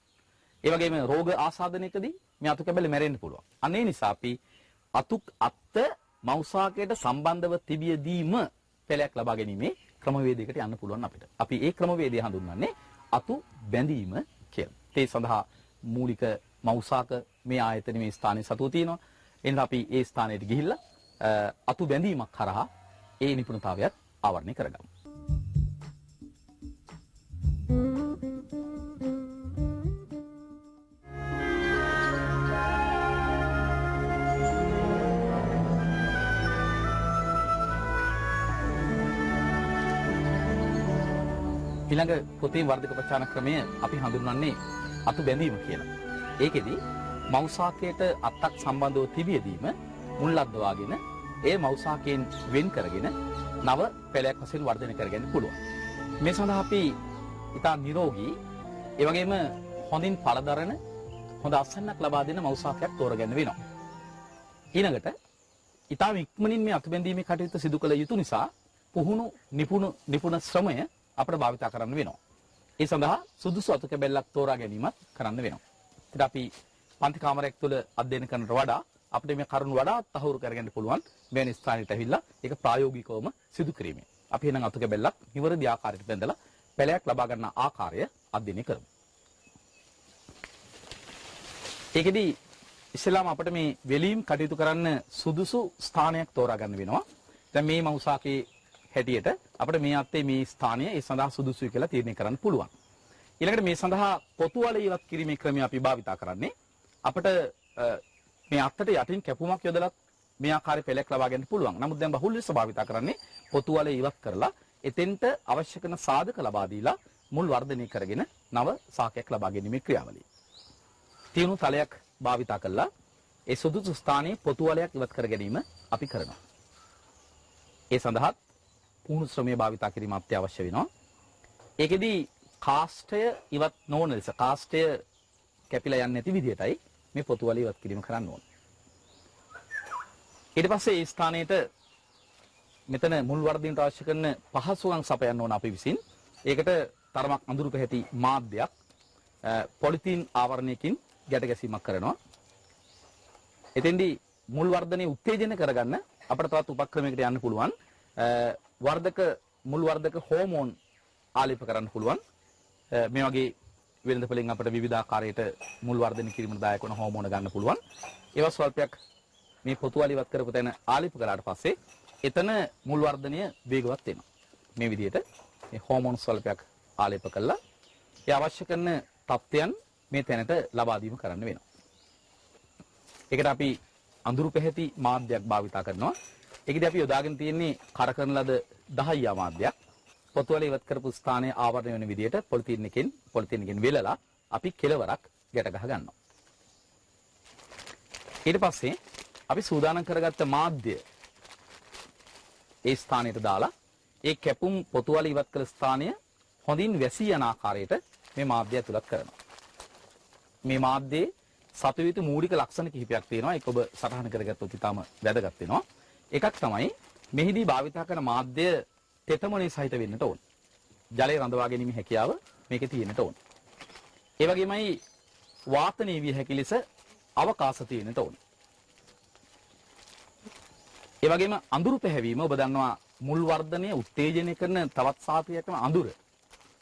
ඒ වගේම රෝග ආසාදනයකදී මේ අතු කැබැල්ල මැරෙන්න පුළුවන්. අන්න ඒ නිසා අපි අත්ත මවුසාකයට සම්බන්ධව තිබියදීම පෙළයක් ලබා ගැනීමේ ක්‍රමවේදයකට යන්න පුළුවන් අපිට. අපි ඒ ක්‍රමවේදය හඳුන්වන්නේ අතු බැඳීම කියලා. ඒ සඳහා මූලික මවුසාක මේ ආයතන මේ ස්ථානයේ සතුව තියෙනවා. එනිසා අපි ඒ ස්ථානයට ගිහිල්ලා අතු බැඳීමක් කරහා ඒ නිපුණතාවයත් ආවරණය කරගමු. ඊළඟ පොතේ වර්ධක ප්‍රචාරණ ක්‍රමය අපි හඳුන්වන්නේ අතු බැඳීම කියලා. ඒකෙදි මවුසාකයට අත්තක් සම්බන්ධව තිබියදීම මුල්ලද්දවාගෙන ඒ මවුසාකයෙන් වෙන් කරගෙන නව පෙළයක් වශයෙන් වර්ධනය කරගන්න පුළුවන්. මේ සඳහා අපි ඉතා නිරෝගී ඒ වගේම හොඳින් පළදරන හොඳ අස්වැන්නක් ලබා දෙන මවුසාකයක් තෝරගන්න වෙනවා. ඊළඟට ඉතාම ඉක්මනින් මේ අතු බැඳීමේ කටයුතු සිදු කළ යුතු නිසා පුහුණු නිපුණ ශ්‍රමය අපිට භාවිත කරන්න වෙනවා. ඒ සඳහා සුදුසු අතු කැබැල්ලක් තෝරා ගැනීමත් කරන්න වෙනවා. ඉතින් අපි පන්ති කාමරයක් තුළ අධ්‍යයනය කරනට වඩා අපිට මේ කරුණු වඩා තහවුරු කරගන්න පුළුවන් මෙවැනි ස්ථානයකට ඇවිල්ලා ඒක ප්‍රායෝගිකවම සිදු කිරීමෙන්. අපි එහෙනම් අතු කැබැල්ලක් නිවැරදි ආකාරයට බැඳලා පැලයක් ලබා ගන්න ආකාරය අධ්‍යයනය කරමු. ඒකෙදි ඉස්සෙල්ලාම අපිට මේ වෙලීම් කටයුතු කරන්න සුදුසු ස්ථානයක් තෝරා ගන්න වෙනවා. දැන් මේ මවුසාකේ හැටියට අපිට මේ අත්තේ මේ ස්ථානය ඒ සඳහා සුදුසුයි කියලා තීරණය කරන්න පුළුවන්. ඊළඟට මේ සඳහා පොතු වල ඉවත් කිරීමේ ක්‍රමය අපි භාවිතා කරන්නේ අපිට මේ අත්තට යටින් කැපුමක් යොදලා මේ ආකාරයේ පෙළක් ලබා ගන්න පුළුවන්. නමුත් දැන් බහුල ලෙස භාවිතා කරන්නේ පොතු වලේ ඉවත් කරලා එතෙන්ට අවශ්‍ය කරන සාධක ලබා දීලා මුල් වර්ධනය කරගෙන නව ශාකයක් ලබා ගැනීමේ ක්‍රියාවලිය. තියුණු තලයක් භාවිතා කළා ඒ සුදුසු ස්ථානයේ පොතු වලයක් ඉවත් කර ගැනීම අපි කරනවා. ඒ සඳහා පුහුණු ශ්‍රමය භාවිතා කිරීම අත්‍යවශ්‍ය වෙනවා. ඒකෙදී කාස්ටය ඉවත් නොවන ලෙස කාස්ටය කැපිලා යන්නේ නැති විදිහටයි මේ පොතු වල ඉවත් කිරීම කරන්න ඕන. ඊට පස්සේ ඒ ස්ථානයේට මෙතන මුල් වර්ධනයට අවශ්‍ය කරන පහසුකම් සපයන්න ඕන අපි විසින්. ඒකට තරමක් අඳුරු පැහැති මාධ්‍යයක් පොලිතීන් ආවරණයකින් ගැට ගැසීමක් කරනවා. එතෙන්දී මුල් වර්ධනය උත්තේජනය කරගන්න අපිට තවත් උපක්‍රමයකට යන්න පුළුවන්. වර්ධක මුල් වර්ධක හෝමෝන් ආලේප කරන්න පුළුවන්. මේ වගේ වෙළඳපොලෙන් අපිට විවිධ ආකාරයකට මුල් වර්ධනය කිරීමට දායක වන හෝමෝන ගන්න පුළුවන්. ඒවා ස්වල්පයක් මේ පොතු වල ඉවත් කරපු තැන ආලේප කළාට පස්සේ එතන මුල් වර්ධනය වේගවත් වෙනවා. මේ විදිහට මේ හෝමෝන් ස්වල්පයක් ආලේප කළා ඒ අවශ්‍ය කරන තත්ත්වයන් මේ තැනට ලබා දීම කරන්න වෙනවා. ඒකට අපි අඳුරු පැහැති මාධ්‍යයක් භාවිතා කරනවා. ඒකදී අපි යොදාගෙන තියෙන්නේ කරකරන ලද 10 මාධ්‍යයක්. පොතු වල ඉවත් කරපු ස්ථානයේ ආවරණය වෙන විදිහට පොලිතීන් එකෙන් වෙලලා අපි කෙලවරක් ගැට ගහ ගන්නවා. ඊට පස්සේ අපි සූදානම් කරගත්ත මාධ්‍ය ඒ ස්ථානයට දාලා ඒ කැපුම් පොතු වල ඉවත් කළ ස්ථානය හොඳින් වැසී යන ආකාරයට මේ මාධ්‍ය ඇතුළත් කරනවා. මේ මාධ්‍යයේ සතු යුතු මූලික ලක්ෂණ කිහිපයක් තියෙනවා. ඒක ඔබ සටහන් කරගත්තොත් ඉතාම වැදගත් වෙනවා. එකක් තමයි මෙහිදී භාවිතා කරන මාධ්‍ය තෙතමනේ සහිත වෙන්නට ඕන. ජලය රඳවා ගැනීමේ හැකියාව මේකේ තියෙන්නට ඕන. ඒ වගේමයි වාතනීය විය හැකි ලෙස අවකාශ තියෙන්නට ඕන. ඒ වගේම අඳුරු පැහැවීම ඔබ දන්නවා මුල් වර්ධනය උත්තේජනය කරන තවත් සාපේක්ෂව අඳුර.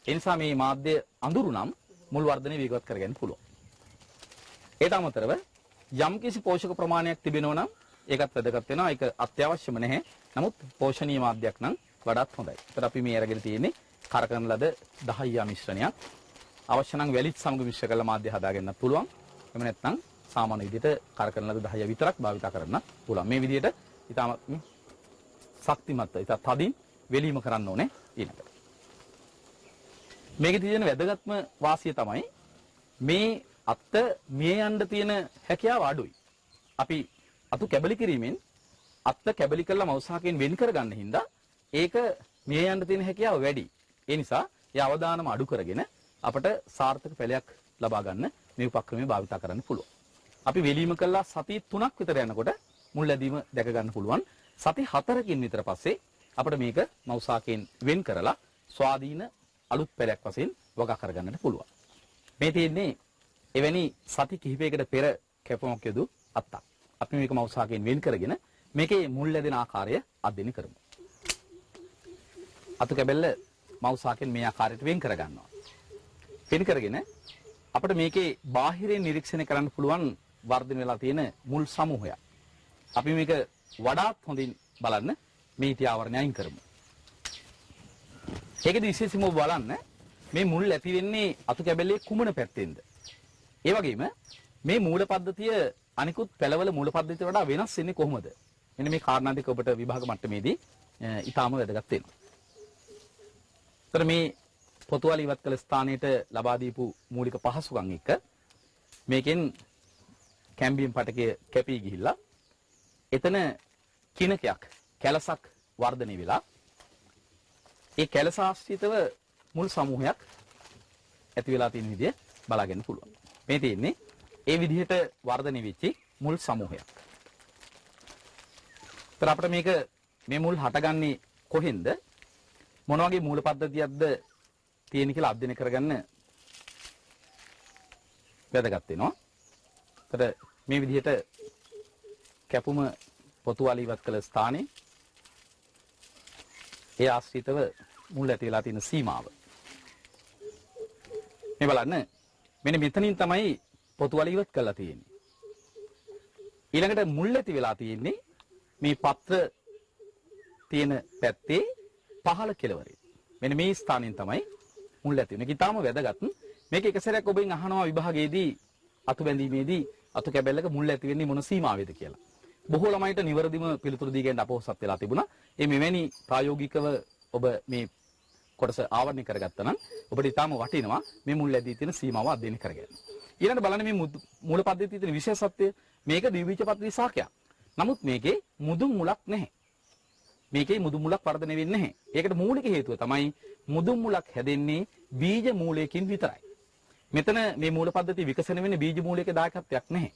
ඒ නිසා මේ මාධ්‍ය අඳුරු නම් මුල් වර්ධනය වේගවත් කරගන්න පුළුවන්. ඒට අමතරව යම්කිසි පෝෂක ප්‍රමාණයක් තිබෙනවා නම් ඒකත් වැදගත් වෙනවා. ඒක අත්‍යවශ්‍යම නැහැ. නමුත් පෝෂණීය මාධ්‍යයක් නම් වඩාත් හොඳයි. ඒතර අපි මේ අරගෙන තියෙන්නේ කරකරන ලද 10 මිශ්‍රණයක්. අවශ්‍ය නම් වැලිත් සමග මිශ්‍ර කරලා මාධ්‍ය හදාගන්නත් පුළුවන්. එහෙම නැත්නම් සාමාන්‍ය විදිහට කරකරන ලද 10 විතරක් භාවිත කරන්න පුළුවන්. මේ විදිහට ඊටම ශක්තිමත් ඊට තදින් වෙලීම කරන්න ඕනේ ඊළඟට. මේකේ තියෙන වැදගත්ම වාසිය තමයි මේ අත්ත මිය යන්න තියෙන හැකියාව අඩුයි. අපි අතු කැබලි කිරීමෙන් අත්ත කැබලි කරලා මෞසාකයෙන් වෙන් කරගන්න හින්දා ඒක මිය යන්න තියෙන හැකියාව වැඩි. ඒ නිසා ඒ අවදානම අඩු කරගෙන අපට සාර්ථක ඵලයක් ලබා ගන්න මේ උපක්‍රමය භාවිත කරන්න පුළුවන්. අපි වෙලීම කළා සති 3ක් විතර යනකොට මුල් ලැබීම දැක ගන්න පුළුවන්. සති 4කින් විතර පස්සේ අපිට මේක මෞසාකයෙන් වෙන් කරලා ස්වාධීන අලුත් ඵලයක් වශයෙන් වගා කරගන්නට පුළුවන්. මේ තියෙන්නේ එවැනි සති කිහිපයකට පෙර කැපුමක් යොදු අත්තක්. අපි මේක මෞසාකයෙන් වෙන් කරගෙන මේකේ මුල් ලැබෙන ආකාරය අධ්‍යයනය කරමු. අතු කැබල්ල මෞසාකයෙන් මේ ආකාරයට වෙන් කර ගන්නවා. වෙන් කරගෙන අපිට මේකේ බාහිරින් නිරීක්ෂණය කරන්න පුළුවන් වර්ධනය වෙලා තියෙන මුල් සමූහයක්. අපි මේක වඩාත් හොඳින් බලන්න මේ ඉති ආවරණය අයින් කරමු. ඒකද විශේෂයෙන්ම බලන්න මේ මුල් ඇති වෙන්නේ අතු කැබල්ලේ කුමන පැත්තෙන්ද? ඒ වගේම මේ මූල පද්ධතිය අනිකුත් පළවල මූල පද්ධතියට වඩා වෙනස් වෙන්නේ කොහොමද? මෙන්න මේ කාරණා දෙක ඔබට විභාග මට්ටමේදී ඊටාම වැදගත් වෙනවා. ඒතර මේ පොතු වල ඉවත් කළ ස්ථානයට ලබා දීපු මූලික පහසුකම් එක්ක මේකෙන් කැම්බියම් පටකය කැපී ගිහිල්ලා එතන කිනකයක් කැලසක් වර්ධනය වෙලා ඒ කැලස ආශ්‍රිතව මුල් සමූහයක් ඇති වෙලා තියෙන විදිය බලා ගන්න පුළුවන්. මේ තියෙන්නේ ඒ විදිහට වර්ධනය වෙච්ච මුල් සමූහයක්. ඒතර අපිට මේක මේ මුල් හටගන්නේ කොහෙන්ද? මොන වගේ මූල පද්ධතියක්ද තියෙන කියලා අධ්‍යයනය කරගන්න වැදගත් වෙනවා. ඒතර මේ විදිහට කැපුම පොතු වල ඉවත් කළ ස්ථානයේ ඒ ආශ්‍රිතව මුල් ඇති වෙලා තියෙන සීමාව. මේ බලන්න මෙන්න මෙතනින් තමයි පොතු වල ඉවත් කරලා තියෙන්නේ. ඊළඟට මුල් ඇති වෙලා තියෙන්නේ මේ පත්‍ර තියෙන පැත්තේ පහළ කෙළවරේ. මෙන්න මේ ස්ථානයෙන් තමයි මුල් ඇති වෙන්නේ. ඒක ඊටාම වැදගත්. මේක එක සැරයක් ඔබෙන් අහනවා විභාගයේදී අතු බැඳීමේදී අතු කැබැල්ලක මුල් ඇති වෙන්නේ මොන සීමාවෙද කියලා. බොහෝ ළමයිට නිවැරදිම පිළිතුරු දී ගන්න අපොහසත් වෙලා තිබුණා. මෙවැනි ප්‍රායෝගිකව ඔබ මේ කොටස ආවරණය කරගත්තා නම් ඔබට ඊටාම වටිනවා මේ මුල් ඇදී තියෙන සීමාව අධ්‍යයනය කරගන්න. ඊළඟට බලන්න මේ මූල පද්ධතියේ තියෙන විශේෂත්වය මේක ද්විබීජ පද්ධති ශාකයක්. නමුත් මේකේ මුදුන් මුලක් නැහැ. මේකේ මුදුන් මුලක් වර්ධනය වෙන්නේ නැහැ. ඒකට මූලික හේතුව තමයි මුදුන් මුලක් හැදෙන්නේ බීජ මූලයකින් විතරයි. මෙතන මේ මූල පද්ධතිය විකසන වෙන්නේ බීජ මූලයක දායකත්වයක් නැහැ.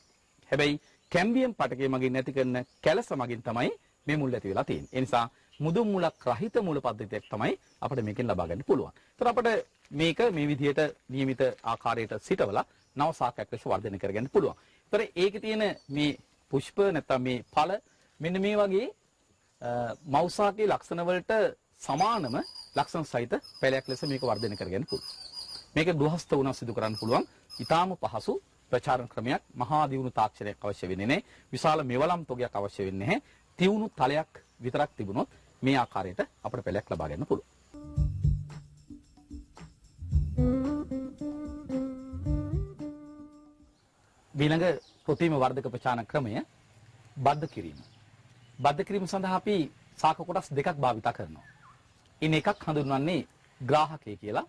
හැබැයි කැම්බියම් පටකය මගින් නැති කරන කැලස මගින් තමයි මේ මුල් ඇති වෙලා තියෙන්නේ. ඒ නිසා මුදුන් මුලක් රහිත මූල පද්ධතියක් තමයි අපිට මේකෙන් ලබා ගන්න පුළුවන්. ඒතර අපිට මේක මේ විදිහට નિયમિત ආකාරයට සිටවලා නව ශාකයක් ලෙස වර්ධනය කරගන්න පුළුවන්. ඒතර ඒකේ තියෙන මේ පුෂ්ප නැත්නම් මේ ඵල මෙන්න මේ වගේ මෞසාකේ ලක්ෂණ වලට සමානම ලක්ෂණ සහිත පැලයක් ලෙස මේක වර්ධනය කරගන්න පුළුවන්. මේක දුහස්ත වුණා සිදු කරන්න පුළුවන්. ඊටාම පහසු ප්‍රචාරණ ක්‍රමයක්. මහා දියුණු තාක්ෂණයක් අවශ්‍ය වෙන්නේ නැහැ. විශාල මෙවලම් තොගයක් අවශ්‍ය වෙන්නේ නැහැ. තියුණු තලයක් විතරක් තිබුණොත් මේ ආකාරයට අපිට පැලයක් ලබා ගන්න පුළුවන්. ඊළඟ ප්‍රතිම වර්ධක ප්‍රචාරණ ක්‍රමය බද්ධ කිරීම. බද්ධ කිරීම සඳහා අපි ශාක කොටස් දෙකක් භාවිත කරනවා. ඉන් එකක් හඳුන්වන්නේ ග්‍රාහකය කියලා.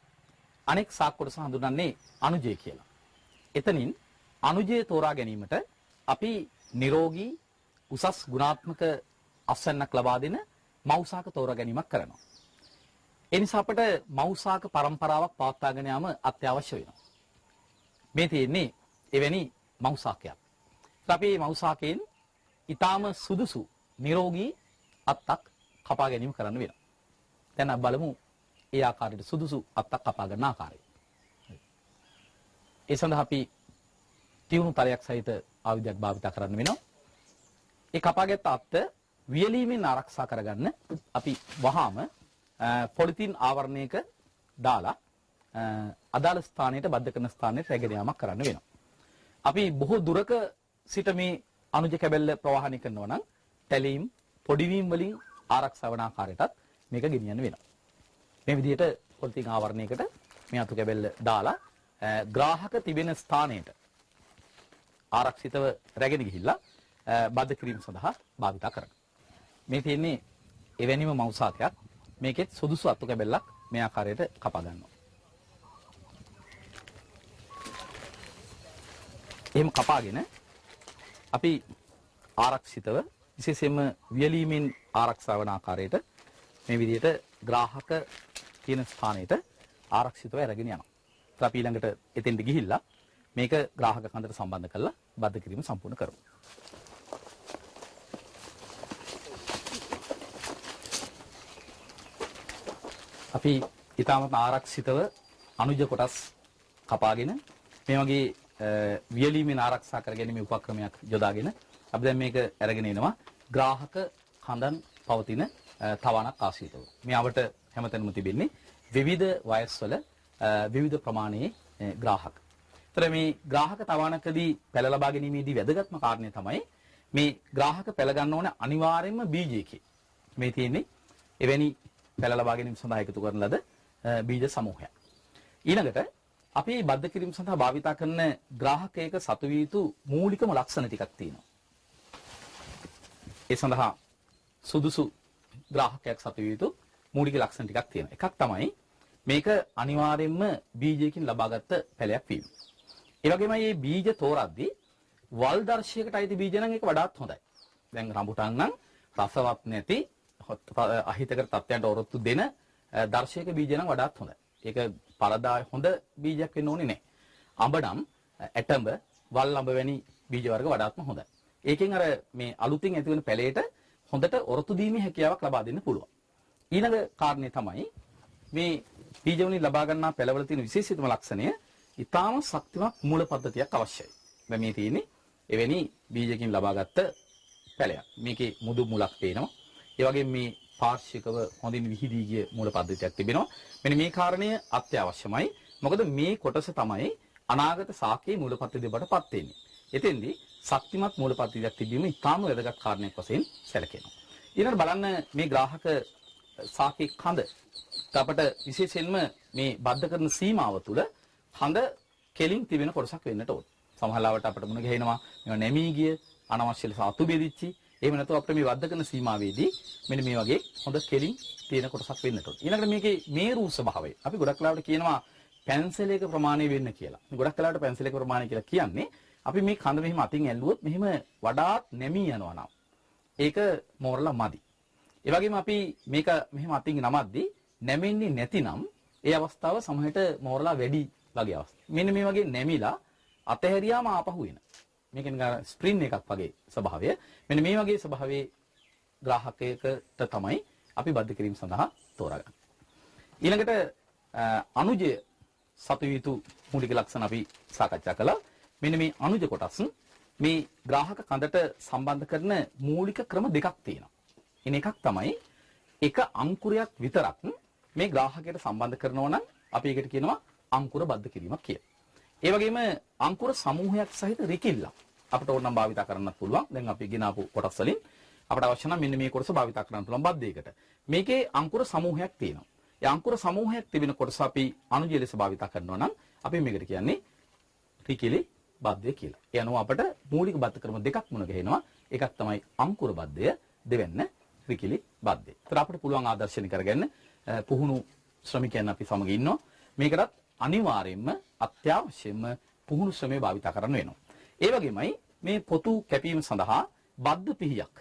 අනෙක් ශාක කොටස හඳුන්වන්නේ අනුජය කියලා. එතනින් අනුජය තෝරා ගැනීමට අපි නිරෝගී උසස් ගුණාත්මක අස්වැන්නක් ලබා දෙන මව්සාක තෝරා ගැනීමක් කරනවා. ඒ නිසා අපට මව්සාක පරම්පරාවක් පවත්වාගෙන යාම අත්‍යවශ්‍ය වෙනවා. මේ තියෙන්නේ එවැනි මව්සාකයක්. අපි මව්සාකයෙන් ඊටාම සුදුසු නිරෝගී අත්තක් කපා ගැනීම කරන්න වෙනවා. දැන් අපි බලමු ඒ ආකාරයට සුදුසු අත්තක් කපා ගන්න ආකාරය. ඒ සඳහා අපි තියුණු තලයක් සහිත ආයුධයක් භාවිත කරන්න වෙනවා. ඒ කපාගත් අත්ත වියලීමෙන් ආරක්ෂා කරගන්න අපි වහාම පොලිතින් ආවරණයක දාලා අදාළ ස්ථානයට බද්ධ කරන ස්ථානයට රැගෙන යාමක් කරන්න වෙනවා. අපි බොහෝ දුරක සිට මේ අනුජ කැබැල්ල ප්‍රවාහනය කරනවා නම් තැලීම් පොඩිවීම් වලින් ආරක්ෂා වන ආකාරයටත් මේක ගෙනියන්න වෙනවා. මේ විදිහට පොලිතින් ආවරණයකට මේ අතු කැබැල්ල දාලා ග්‍රාහක තිබෙන ස්ථානයට ආරක්ෂිතව රැගෙන ගිහිල්ලා බද්ධ කිරීම සඳහා භාවිත කරනවා. මේ තියෙන්නේ එවැනිම මව්සාකයක්. මේකෙත් සුදුසු අතු කැබැල්ලක් මේ ආකාරයට කපා ගන්නවා. එහෙම කපාගෙන අපි ආරක්ෂිතව විශේෂයෙන්ම වියලීමෙන් ආරක්ෂා වන ආකාරයට මේ විදිහට ග්‍රාහක තියෙන ස්ථානයට ආරක්ෂිතව අරගෙන යනවා. අපි ඊළඟට එතෙන්ට ගිහිල්ලා මේක ග්‍රාහක කන්දට සම්බන්ධ කරලා බද්ධ කිරීම සම්පූර්ණ කරමු. අපි ඊටමත් ආරක්ෂිතව අනුජ කොටස් කපාගෙන මේ වගේ වියලීමෙන් ආරක්ෂා කර ගැනීම උපක්‍රමයක් යොදාගෙන අපි දැන් මේක අරගෙන එනවා ග්‍රාහක කඳන් පවතින තවණක් ආශ්‍රිතව. මේ අවට හැමතැනම තිබෙන්නේ විවිධ වයස්වල විවිධ ප්‍රමාණයේ ග්‍රාහක. ඒතර මේ ග්‍රාහක තවණකදී පැල ලබා ගැනීමේදී වැදගත්ම කාරණය තමයි මේ ග්‍රාහක පැල ගන්න ඕන අනිවාර්යයෙන්ම බීජයකින්. මේ තියෙන්නේ එවැනි පැල ලබා ගැනීම සඳහා එකතු කරන ලද බීජ සමූහයක්. ඊළඟට අපි බද්ධ කිරීම සඳහා භාවිත කරන ග්‍රාහකයක සතු විය යුතු මූලිකම ලක්ෂණ ටිකක් තියෙනවා. ඒ සඳහා සුදුසු ග්‍රාහකයක් සතු විය යුතු මූලික ලක්ෂණ ටිකක් තියෙනවා. එකක් තමයි මේක අනිවාර්යයෙන්ම බීජයකින් ලබාගත් පැලයක් වීම. ඒ වගේම මේ බීජ තෝරද්දී වල් දර්ශයකට අයිති බීජ නම් ඒක වඩාත් හොඳයි. දැන් රඹුටන් නම් රසවත් නැති අහිතකර තත්ත්වයන්ට ඔරොත්තු දෙන දර්ශයක බීජ නම් වඩාත් හොඳයි. ඒක පළදා හොඳ බීජයක් වෙන්න ඕනේ නැහැ. අඹ නම් ඇටඹ, වල් අඹ වැනි බීජ වර්ග වඩාත්ම හොඳයි. ඒකෙන් අර මේ අලුතින් ඇති වෙන පැලයට හොඳට ඔරොත්තු දීමේ හැකියාවක් ලබා දෙන්න පුළුවන්. ඊළඟ කාරණේ තමයි මේ බීජ වලින් ලබා ගන්නා පැලවල තියෙන විශේෂිතම ලක්ෂණය ඊටාම ශක්තිමත් මූල පද්ධතියක් අවශ්‍යයි. දැන් මේ තියෙන්නේ එවැනි බීජකින් ලබාගත් පැලයක්. මේකේ මුදු මුලක් පේනවා. ඒ වගේම මේ පාර්ශ්විකව හොඳින් විහිදී ගිය මූල පද්ධතියක් තිබෙනවා. මෙන්න මේ කාරණය අත්‍යවශ්‍යමයි. මොකද මේ කොටස තමයි අනාගත ශාකයේ මූල පද්ධතිය බඩපත් වෙන්නේ. එතෙන්දී ශක්තිමත් මූල පද්ධතියක් තිබීම ඉතාම වැදගත් කාරණයක් වශයෙන් සැලකෙනවා. ඊළඟට බලන්න මේ ග්‍රාහක ශාකයේ කඳ අපට විශේෂයෙන්ම මේ බද්ධ කරන සීමාව තුළ කඳ කෙලින් තිබෙන කොටසක් වෙන්නට ඕන. සමහර ලාවට අපිට මුණ ගැහෙනවා මේවා නැමී ගිය අනවශ්‍ය ලෙස අතු බෙදිච්චි. එහෙම නැත්නම් අපිට මේ වද්ද කරන සීමාවේදී මෙන්න මේ වගේ හොඳ කෙලින් තියෙන කොටසක් වෙන්නට ඕන. ඊළඟට මේකේ මේරු ස්වභාවය. අපි ගොඩක් වෙලාවට කියනවා පැන්සලයක ප්‍රමාණය වෙන්න කියලා. ගොඩක් වෙලාවට පැන්සලයක ප්‍රමාණය කියලා කියන්නේ අපි මේ කඳ මෙහෙම අතින් ඇල්ලුවොත් මෙහෙම වඩාත් නැමී යනවා නම් ඒක මෝරලා මදි. ඒ වගේම අපි මේක මෙහෙම අතින් නමද්දී නැමෙන්නේ නැතිනම් ඒ අවස්ථාව සමහරට මෝරලා වැඩි වගේ අවස්ථා. මෙන්න මේ වගේ නැමිලා අතහැරියාම ආපහු එන. මේක නිකන් ස්ප්‍රින් එකක් වගේ ස්වභාවය. මෙන්න මේ වගේ ස්වභාවයේ ග්‍රාහකයකට තමයි අපි බද්ධ කිරීම සඳහා තෝරාගන්නේ. ඊළඟට අනුජය සතු යුතු මූලික ලක්ෂණ අපි සාකච්ඡා කළා. මෙන්න මේ අනුජ කොටස් මේ ග්‍රාහක කඳට සම්බන්ධ කරන මූලික ක්‍රම දෙකක් තියෙනවා. ඉන් එකක් තමයි එක අංකුරයක් විතරක් මේ ග්‍රාහකයට සම්බන්ධ කරනවා නම් අපි ඒකට කියනවා අංකුර බද්ධ කිරීමක් කියලා. ඒ වගේම අංකුර සමූහයක් සහිත රිකිල්ලක් අපිට ඕනනම් භාවිතා කරන්නත් පුළුවන්. දැන් අපි ගෙනාපු කොටස් වලින් අපිට අවශ්‍ය නම් මෙන්න මේ කොටස භාවිතා කරන්න පුළුවන් බද්ධයකට. මේකේ අංකුර සමූහයක් තියෙනවා. ඒ අංකුර සමූහයක් තිබෙන කොටස අපි අනුජය ලෙස භාවිතා කරනවා නම් අපි මේකට කියන්නේ රිකිලි බද්ධය කියලා. ඒ අනුව අපිට මූලික බද්ධ ක්‍රම දෙකක් මුණ ගැහෙනවා. එකක් තමයි අංකුර බද්ධය, දෙවෙන්න රිකිලි බද්ධය. ඒතර අපිට පුළුවන් ආදර්ශණය කරගන්න පුහුණු ශ්‍රමිකයන් අපි සමග ඉන්නවා. මේකටත් අනිවාර්යයෙන්ම අත්‍යවශ්‍යම පුහුණු ශ්‍රමය භාවිතා කරන්න වෙනවා. ඒ වගේමයි මේ පොතු කැපීම සඳහා බද්ධ පිහියක්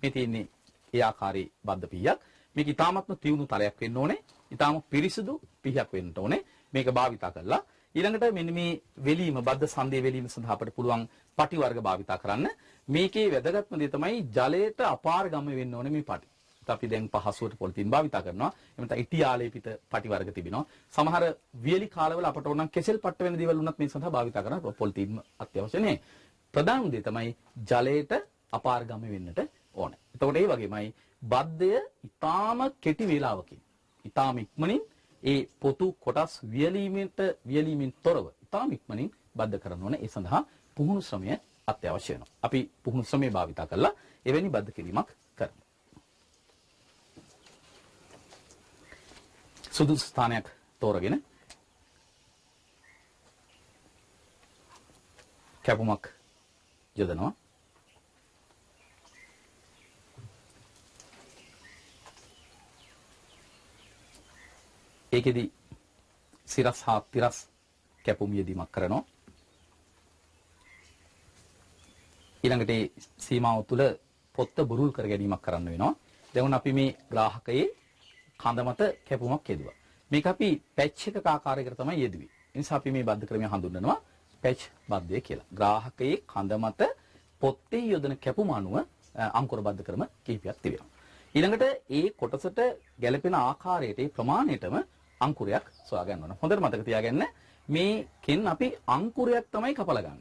මේ තියෙන්නේ ඒ ආකාරයේ බද්ධ පිහියක්. මේක ඊටාත්ම තියුණු තලයක් වෙන්න ඕනේ. ඊටාම පිරිසිදු පිහියක් වෙන්න ඕනේ. මේක භාවිතා කරලා ඊළඟට මෙන්න මේ වෙලීම බද්ධ සන්දේ වෙලීම සඳහා අපිට පුළුවන් පටි වර්ග භාවිතා කරන්න. මේකේ වැදගත්ම දේ තමයි ජලයට අපාරගම වෙන්න ඕනේ මේ පටි. අපි දැන් පහසුවට පොලිතින් භාවිතා කරනවා. එහෙම නැත්නම් ඉටි ආලේපිත පටි වර්ග තිබෙනවා. සමහර වියලි කාලවල අපට ඕන නම් කෙසෙල් පට්ට වෙන දේවල් උනත් මේ සඳහා භාවිතා කරන පොලිතින් අත්‍යවශ්‍ය නැහැ. ප්‍රධාන දේ තමයි ජලයට අපාරගම වෙන්නට ඕනේ. එතකොට ඒ වගේමයි බද්ධය ඊටාම කෙටි වේලාවකින් ඊටාම ඉක්මනින් ඒ පොතු කොටස් වියලීමෙන් තොරව ඊටාම ඉක්මනින් බද්ධ කරන්න ඕනේ. ඒ සඳහා පුහුණු ශ්‍රමය අත්‍යවශ්‍ය වෙනවා. අපි පුහුණු ශ්‍රමය භාවිතා කරලා එවැනි බද්ධ කිරීමක් කරමු. සුදුසු ස්ථානයක් තෝරගෙන කැපුමක් යොදනවා. ඒකෙදි සිරස් හා තිරස් කැපුම් යෙදීමක් කරනවා. ඊළඟට ඒ සීමාව තුළ පොත්ත බුරුල් කර ගැනීමක් කරන්න වෙනවා. දැන් අපි මේ ග්‍රාහකයේ කඳ මත කැපුමක් යෙදුවා. මේක අපි පැච් එකක ආකාරයකට තමයි යෙදුවේ. ඒ නිසා අපි මේ බද්ධ ක්‍රමය හඳුන්වනවා පැච් බද්ධය කියලා. ග්‍රාහකයේ කඳ මත පොත්තේ යොදන කැපුම අනුව අංකුර බද්ධ ක්‍රම කිහිපයක් තිබෙනවා. ඊළඟට ඒ කොටසට ගැළපෙන ආකාරයට ඒ ප්‍රමාණයටම අංකුරයක් සොයා ගන්න ඕන. හොඳට මතක තියාගන්න මේකෙන් අපි අංකුරයක් තමයි කපලා ගන්න.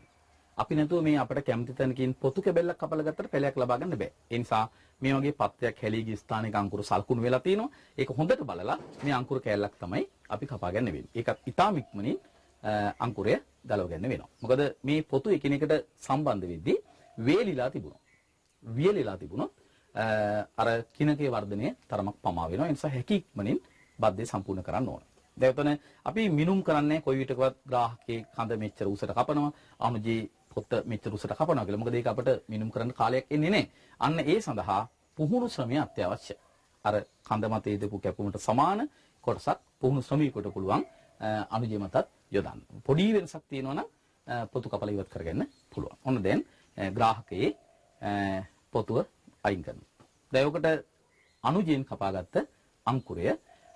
අපි නැතුව මේ අපිට කැමති තැනකින් පොතු කැබැල්ලක් කපලා ගත්තට පැලයක් ලබා ගන්න බෑ. ඒ නිසා මේ වගේ පත්‍රයක් හැලී ගිය ස්ථානයක අංකුර සල්කුණු වෙලා තිනවා. ඒක හොඳට බලලා මේ අංකුර කෑල්ලක් තමයි අපි කපා ගන්න වෙන්නේ. ඒකත් ඊටාම ඉක්මනින් අංකුරය ගලව ගන්න වෙනවා. මොකද මේ පොතු එකිනෙකට සම්බන්ධ වෙද්දී වේලිලා තිබුණා. වියලිලා තිබුණොත් අර කිනකේ වර්ධනය තරමක් පමා වෙනවා. ඒ නිසා හැකි ඉක්මනින් බද්ධය සම්පූර්ණ කරන්න ඕන. දැන් උතන අපි මිනුම් කරන්නේ කොයි විටකවත් ග්‍රාහකේ කඳ මෙච්චර උසට කපනවා. අනුජී පොත්ත මෙච්චර උසට කපනවා කියලා. මොකද ඒක අපිට මිනුම් කරන්න කාලයක් එන්නේ නැහැ. අන්න ඒ සඳහා පුහුණු ශ්‍රමය අත්‍යවශ්‍යයි. අර කඳ මතේ දපු කැපුමට සමාන කොටසක් පුහුණු ශ්‍රමිකයට පුළුවන් අනුජී මතත් යොදන්න. පොඩි වෙනසක් තියෙනවා නම් පොතු කපලා ඉවත් කරගන්න පුළුවන්. ඔන්න දැන් ග්‍රාහකයේ පොතුව අයින් කරනවා. දැන් ඔකට අනුජයෙන් කපාගත්ත අංකුරය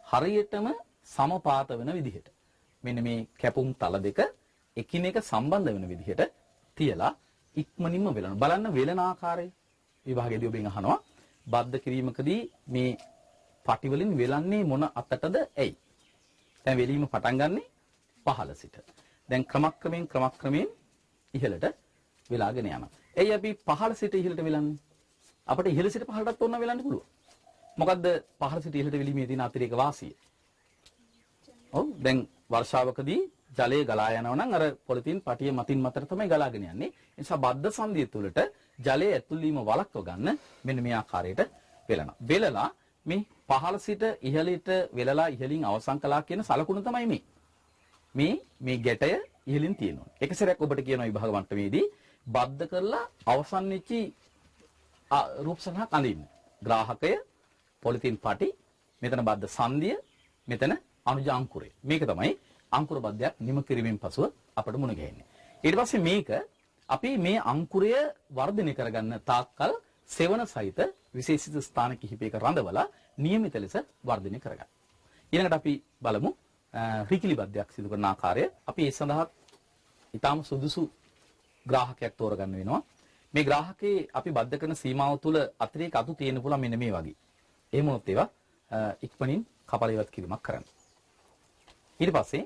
හරියටම සමපාත වෙන විදිහට මෙන්න මේ කැපුම් තල දෙක එකිනෙක සම්බන්ධ වෙන විදිහට තියලා ඉක්මනින්ම වෙලන බලන්න වෙලන ආකාරය විභාගයේදී ඔබෙන් අහනවා බද්ධ කිරීමකදී මේ පටි වලින් වෙලන්නේ මොන අතටද ඇයි? දැන් වෙලීම පටන් ගන්නෙ පහළ සිට. දැන් ක්‍රමක්‍රමයෙන් ඉහළට වෙලාගෙන යනවා. එයි අපි පහළ සිට ඉහළට වෙලන්නේ. අපිට ඉහළ සිට පහළටත් ඕන වෙලන්න පුළුවන්. මොකද්ද පහළ සිට ඉහළට වෙලීමේ තියෙන අතිරේක වාසිය? ඔව් දැන් වර්ෂාවකදී ජලය ගලා යනවා නම් අර පොලිතින් පටිය මතින් මතට තමයි ගලාගෙන යන්නේ. ඒ නිසා බද්ධ සංදිය තුළට ජලය ඇතුල් වීම වළක්ව ගන්න මෙන්න මේ ආකාරයට වෙලනවා. වෙලලා මේ පහළ සිට ඉහළට වෙලලා ඉහළින් අවසන් කළා කියන සලකුණ තමයි මේ. මේ ගැටය ඉහළින් තියෙනවා. එක සැරයක් ඔබට කියනවා විභාග මට්ටමේදී බද්ධ කරලා අවසන් වෙච්චි රූප සටහනක් අඳින්න. ග්‍රාහකය, පොලිතින් පටි, මෙතන බද්ධ සංදිය, මෙතන අනුජ අංකුරය. මේක තමයි අංකුර බද්ධයක් නිම කිරීමෙන් පසුව අපට මුණ ගැහෙන්නේ. ඊට පස්සේ මේක අපි මේ අංකුරය වර්ධනය කරගන්න තාක්කල් සෙවණ සහිත විශේෂිත ස්ථාන කිහිපයක රඳවලා નિયમિત ලෙස වර්ධනය කරගන්න. ඊළඟට අපි බලමු රිකිලි බද්ධයක් සිදු කරන ආකාරය. අපි ඒ සඳහා ඊටාම සුදුසු ග්‍රාහකයක් තෝරගන්න වෙනවා. මේ ග්‍රාහකේ අපි බද්ධ කරන සීමාව තුළ අතිරේක අතු තියෙන්න පුළුවන් මෙන්න මේ වගේ. එහෙම වුණොත් ඒවා ඉක්මනින් කපල ඉවත් කිරීමක් කරන්න. ඊට පස්සේ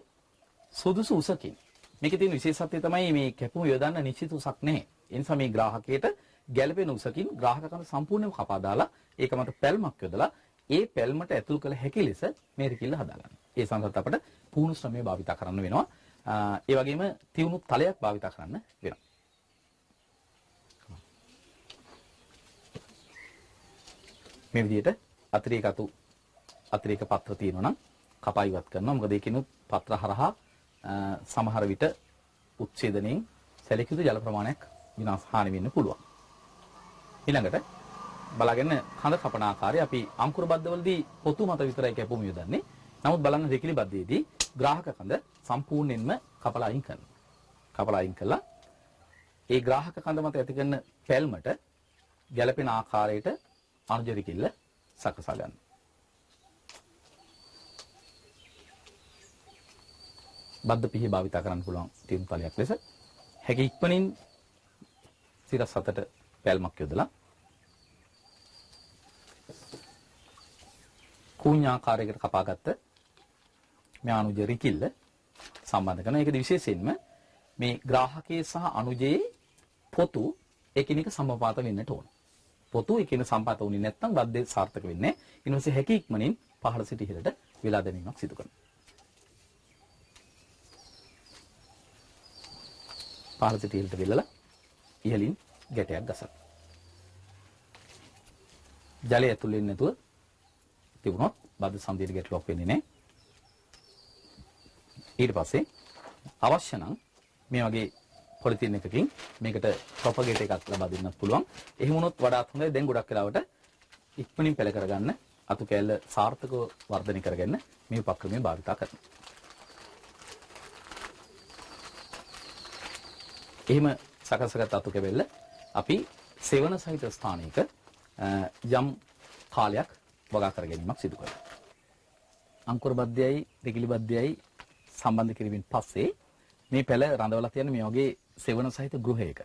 සුදුසු උසකින් මේකේ තියෙන විශේෂත්වය තමයි මේ කැපුම යොදන්න නිශ්චිත උසක් නැහැ. ඒ නිසා මේ ග්‍රාහකයට ගැළපෙන උසකින් ග්‍රාහක කඳ සම්පූර්ණයෙන්ම කපා දාලා ඒක මත පැල්මක් යොදලා ඒ පැල්මට ඇතුල් කළ හැකි ලෙස මේ රිකිල්ල හදාගන්න. ඒ සඳහා අපට පුහුණු ශ්‍රමය භාවිත කරන්න වෙනවා. ඒ වගේම තියුණු තලයක් භාවිත කරන්න වෙනවා. මේ විදිහට අතිරේක පත්‍ර තියෙනවා නම් කපා ඉවත් කරනවා. මොකද ඒකිනුත් පත්‍ර හරහා සමහර විට උච්ඡේදනයෙන් සැලකිය යුතු ජල ප්‍රමාණයක් විනාශ හානි වෙන්න පුළුවන්. ඊළඟට බලාගෙන කඳ කපන ආකාරය අපි අංකුර බද්ධවලදී පොතු මත විතරයි කැපුම යොදන්නේ. නමුත් බලන්න රිකිලි බද්ධයේදී ග්‍රාහක කඳ සම්පූර්ණයෙන්ම කපලා අයින් කරනවා. කපලා අයින් කළා ඒ ග්‍රාහක කඳ මත ඇති කරන පැල්මට ගැළපෙන ආකාරයට අනුජ රිකිල්ල සකසා ගන්න. බද්ධ පිහි භාවිත කරන්න පුළුවන් තියුණු තලයක් ලෙස හැකි ඉක්මනින් සිරස් අතට පැල්මක් යොදලා කුණ්‍යාකාරයකට කපාගත්ත මේ අනුජ රිකිල්ල සම්බන්ධ කරනවා. ඒකද විශේෂයෙන්ම මේ ග්‍රාහකයේ සහ අනුජයේ පොතු එකිනෙක සමපාත වෙන්නට ඕන. පොතු එකිනෙක සම්පාත වුණේ නැත්නම් බද්ධය සාර්ථක වෙන්නේ නැහැ. ඊට පස්සේ හැකි ඉක්මනින් පහළ සිට ඉහළට වෙලා දැමීමක් සිදු කරනවා. පහළ සිට ඉහළට වෙලලා ඉහළින් ගැටයක් ගසනවා. ජලය ඇතුල් වෙන්නේ නැතුව තිබුණොත් බද්ධ සංදියට ගැටලුවක් වෙන්නේ නැහැ. ඊට පස්සේ අවශ්‍ය නම් මේ වගේ පොලිතින් එකකින් මේකට ප්‍රොපගේට් එකක් ලබා දෙන්නත් පුළුවන්. එහෙම වුණොත් වඩාත් හොඳයි. දැන් ගොඩක් වෙලාවට ඉක්මනින් පැල කරගන්න අතු කැල්ල සාර්ථකව වර්ධනය කරගන්න මේ උපක්‍රමය භාවිත කරනවා. එහෙම සකසගත් අතු කැබෙල්ල අපි සෙවණ සහිත ස්ථානයක යම් කාලයක් වගා කර ගැනීමක් සිදු කරනවා. අංකුර බද්ධයයි රිකිලි බද්ධයයි සම්බන්ධ කිරීමෙන් පස්සේ මේ පැල රඳවලා තියෙන මේ වගේ සෙවණ සහිත ගෘහයක.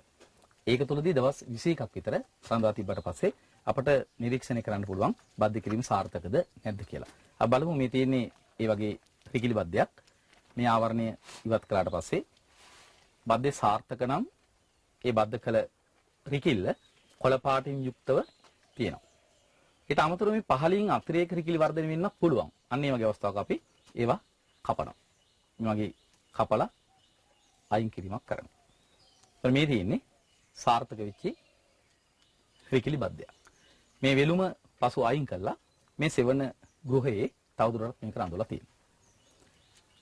ඒක තුළදී දවස් 21ක් විතර රඳවා තිබ්බට පස්සේ අපට නිරීක්ෂණය කරන්න පුළුවන් බද්ධ කිරීම සාර්ථකද නැද්ද කියලා. අපි බලමු මේ තියෙන්නේ ඒ වගේ රිකිලි බද්ධයක්. මේ ආවරණය ඉවත් කළාට පස්සේ බද්ධේ සාර්ථක නම් ඒ බද්ධ කළ රිකිල්ල කොළ පාටින් යුක්තව තියෙනවා. ඊට අමතරව මේ පහලින් අතිරේක රිකිලි වර්ධනය වෙන්න පුළුවන්. අන්න ඒ වගේ අවස්ථාවක අපි ඒවා කපනවා. මේ වගේ කපලා අයින් කිරීමක් කරනවා. එතකොට මේ තියෙන්නේ සාර්ථක වෙච්ච රිකිලි බද්ධයක්. මේ වෙලුම පසු අයින් කළා මේ සෙවණ ගෘහයේ තවදුරටත් මේක රඳවලා තියෙනවා.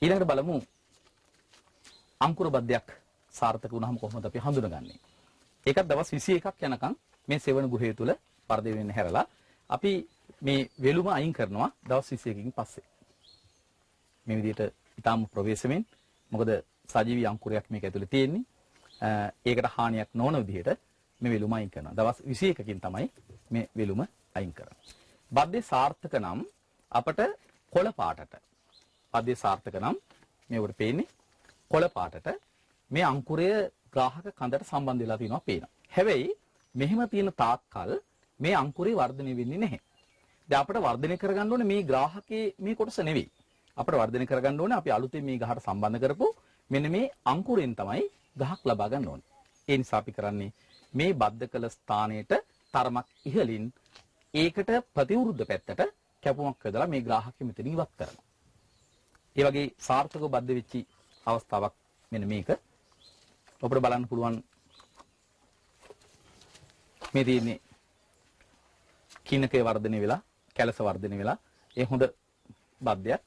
ඊළඟට බලමු අංකුර බද්ධයක් සාර්ථක වුණාම කොහොමද අපි හඳුනගන්නේ? ඒකත් දවස් 21ක් යනකම් මේ සෙවණ ගෘහය තුල වර්ධනය වෙන්න හැරලා අපි මේ වෙලුම අයින් කරනවා දවස් 21කින් පස්සේ. මේ විදිහට ඊටාම ප්‍රවේශමෙන් මොකද සජීවී අංකුරයක් මේක ඇතුලේ තියෙන්නේ. ඒකට හානියක් නොවන විදිහට මේ වෙලුම අයින් කරනවා. දවස් 21කින් තමයි මේ වෙලුම අයින් කරන්නේ. බද්ධේ සාර්ථක නම් අපට කොළ පාටට. බද්ධේ සාර්ථක නම් මේ උඩ පේන්නේ කොළ පාටට මේ අංකුරය ග්‍රාහක කඳට සම්බන්ධ වෙලා තියෙනවා පේනවා. හැබැයි මෙහෙම තියෙන තාක්කල් මේ අංකුරේ වර්ධනය වෙන්නේ නැහැ. දැන් අපිට වර්ධනය කරගන්න ඕනේ මේ ග්‍රාහකයේ මේ කොටස නෙවෙයි. අපිට වර්ධනය කරගන්න ඕනේ අපි අලුතෙන් මේ ගහට සම්බන්ධ කරපු මෙන්න මේ අංකුරෙන් තමයි ගහක් ලබා ගන්න ඕනේ. ඒ නිසා අපි කරන්නේ මේ බද්ධ කළ ස්ථානයට තරමක් ඉහළින් ඒකට ප්‍රතිවිරුද්ධ පැත්තට කැපුමක් යොදලා මේ ග්‍රාහකෙ මෙතන ඉවත් කරනවා. ඒ වගේ සාර්ථකව බද්ධ වෙච්ච අවස්ථාවක් මෙන්න මේක. ඔබට බලන්න පුළුවන් මේ තියෙන්නේ කිනකේ වර්ධනය වෙලා කැලස වර්ධනය වෙලා ඒ හොඳ බද්ධයක්.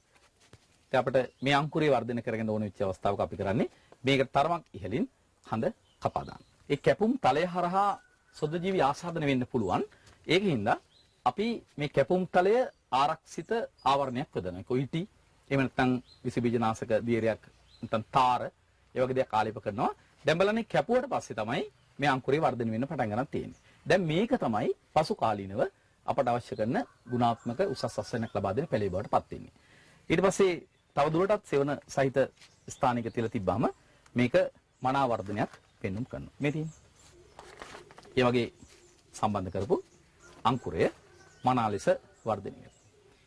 ඉතින් අපිට මේ අංකුරේ වර්ධනය කරගෙන ඕන වෙච්ච අවස්ථාවක අපි කරන්නේ මේකට තරමක් ඉහළින් හඳ කපා දාන්න. ඒ කැපුම් තලය හරහා සොද්ද ජීවි ආසාදනය වෙන්න පුළුවන්. ඒකින්ද අපි මේ කැපුම් තලය ආරක්ෂිත ආවරණයක් යොදනවා. කොයිටි එහෙම නැත්නම් විස බීජනාශක දියරයක් නැත්නම් තාර ඒ වගේ දේක් ආලේප කරනවා. දැන් බලන්නේ කැපුවට පස්සේ තමයි මේ අංකුරේ වර්ධනය වෙන්න පටන් ගන්න තියෙන්නේ. දැන් මේක තමයි පසු කාලීනව අපට අවශ්‍ය කරන ගුණාත්මක උසස් අස්වැන්නක් ලබා දෙන පෙළේ බවට පත් වෙන්නේ. ඊට පස්සේ තව දුරටත් සෙවන සහිත ස්ථානික තියලා තිබ්බාම මේක මනා වර්ධනයක් පෙන්වුම් කරනවා. මේ තියෙන්නේ. ඒ වගේ සම්බන්ධ කරපු අංකුරය මනා ලෙස වර්ධනය වෙනවා.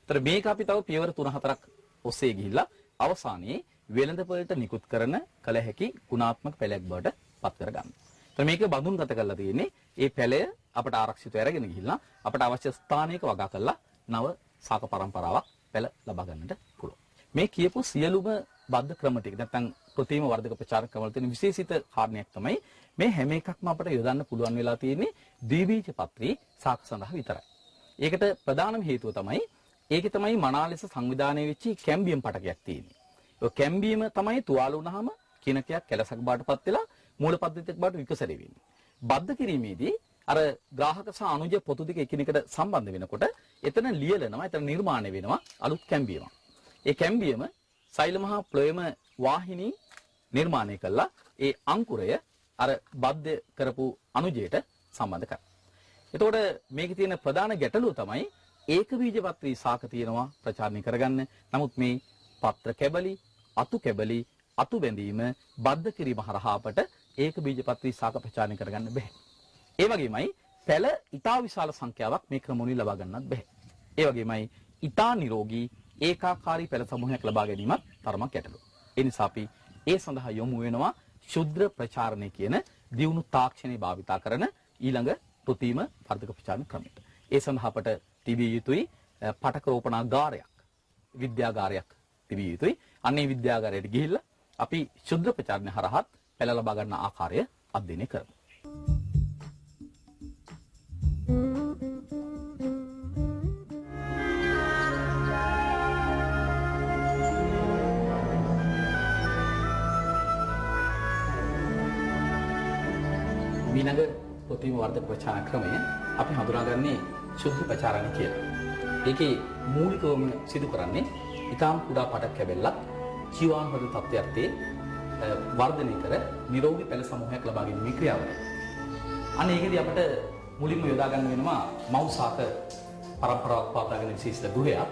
ඒතර මේක අපි තව පියවර 3-4ක් ඔස්සේ ගිහිල්ලා අවසානයේ වෙළඳ පොළට නිකුත් කරන කල හැකි ගුණාත්මක පැලයක් බවට පත් කරගන්න. ඒතර මේක බඳුන්ගත කරලා තියෙන්නේ ඒ පැලය අපට ආරක්ෂිතව අරගෙන ගිහිල්ලා අපට අවශ්‍ය ස්ථානයක වගා කරලා නව ශාක පරම්පරාවක් පැල ලබා ගන්නට පුළුවන්. මේ කියපු සියලුම බද්ධ ක්‍රම ටික නැත්නම් ප්‍රතිම වර්ධක ප්‍රචාරක ක්‍රම වල තියෙන විශේෂිත කාරණයක් තමයි මේ හැම එකක්ම අපට යොදන්න පුළුවන් වෙලා තියෙන්නේ ද්විබීජපත්‍රී ශාක සඳහා විතරයි. ඒකට ප්‍රධානම හේතුව තමයි ඒකේ තමයි මනා ලෙස සංවිධානය වෙච්ච කැම්බියම් පටකයක් තියෙන්නේ. ඒ කැම්බියම තමයි තුවාල වුණාම කිනකයක් කැලසක් බාටපත් වෙලා මූල පද්ධතියක් බාට විකසරේ වෙන්නේ. බද්ධ කිරීමේදී අර ග්‍රාහක සහ අනුජ පොතු දෙක එකිනෙකට සම්බන්ධ වෙනකොට එතන ලියලනවා, එතන නිර්මාණය වෙනවා අලුත් කැම්බියමක්. ඒ කැම්බියම සෛල මහා ප්ලොයම වාහිනී නිර්මාණය කළා ඒ අංකුරය අර බද්ධ කරපු අනුජයට සම්බන්ධ කරනවා. එතකොට මේකේ තියෙන ප්‍රධාන ගැටලුව තමයි ඒක බීජපත්‍රී ශාක තියෙනවා ප්‍රචාරණය කරගන්න. නමුත් මේ පත්‍ර කැබලි, අතු කැබලි, අතු බැඳීම බද්ධ කිරීම හරහා අපට ඒක බීජපත්‍රී ශාක ප්‍රචාරණය කරගන්න බැහැ. ඒ වගේමයි පැල ඉතා විශාල සංඛ්‍යාවක් මේ ක්‍රමවලින් ලබා ගන්නත් බැහැ. ඒ වගේමයි ඉතා නිරෝගී ඒකාකාරී පැල සමූහයක් ලබා ගැනීමත් තරමක් ගැටලුවක්. ඒ නිසා අපි ඒ සඳහා යොමු වෙනවා ශුද්ධ ප්‍රචාරණය කියන දියුණු තාක්ෂණය භාවිතා කරන ඊළඟ ප්‍රතිම වර්ධක ප්‍රචාරණ ක්‍රමයට. ඒ සඳහා අපට තිබිය යුතුයි පටක රෝපණාගාරයක්, විද්‍යාගාරයක් තිබිය යුතුයි. අන්නේ විද්‍යාගාරයට ගිහිල්ලා අපි ශුද්ධ ප්‍රචාරණය හරහා පැල ලබා ගන්න ආකාරය අධ්‍යයනය කරමු. ඊළඟ ප්‍රතිම වර්ධක ප්‍රචාරණ ක්‍රමය අපි හඳුනාගන්නේ ශුද්ධ ප්‍රචාරණය කියලා. ඒකේ මූලිකවම සිදු කරන්නේ ඊටාම් කුඩා පටක් කැබෙල්ලක් ජීවාණු තත්ත්වයන්දී වර්ධනය කර නිරෝගී පැල සමූහයක් ලබා ගැනීමේ ක්‍රියාවලිය. අනේ ඒකදී අපිට මුලින්ම යොදා ගන්න වෙනවා මව්සාක පරම්පරාවක් පවත්වාගෙන විශේෂිත ගෘහයක්.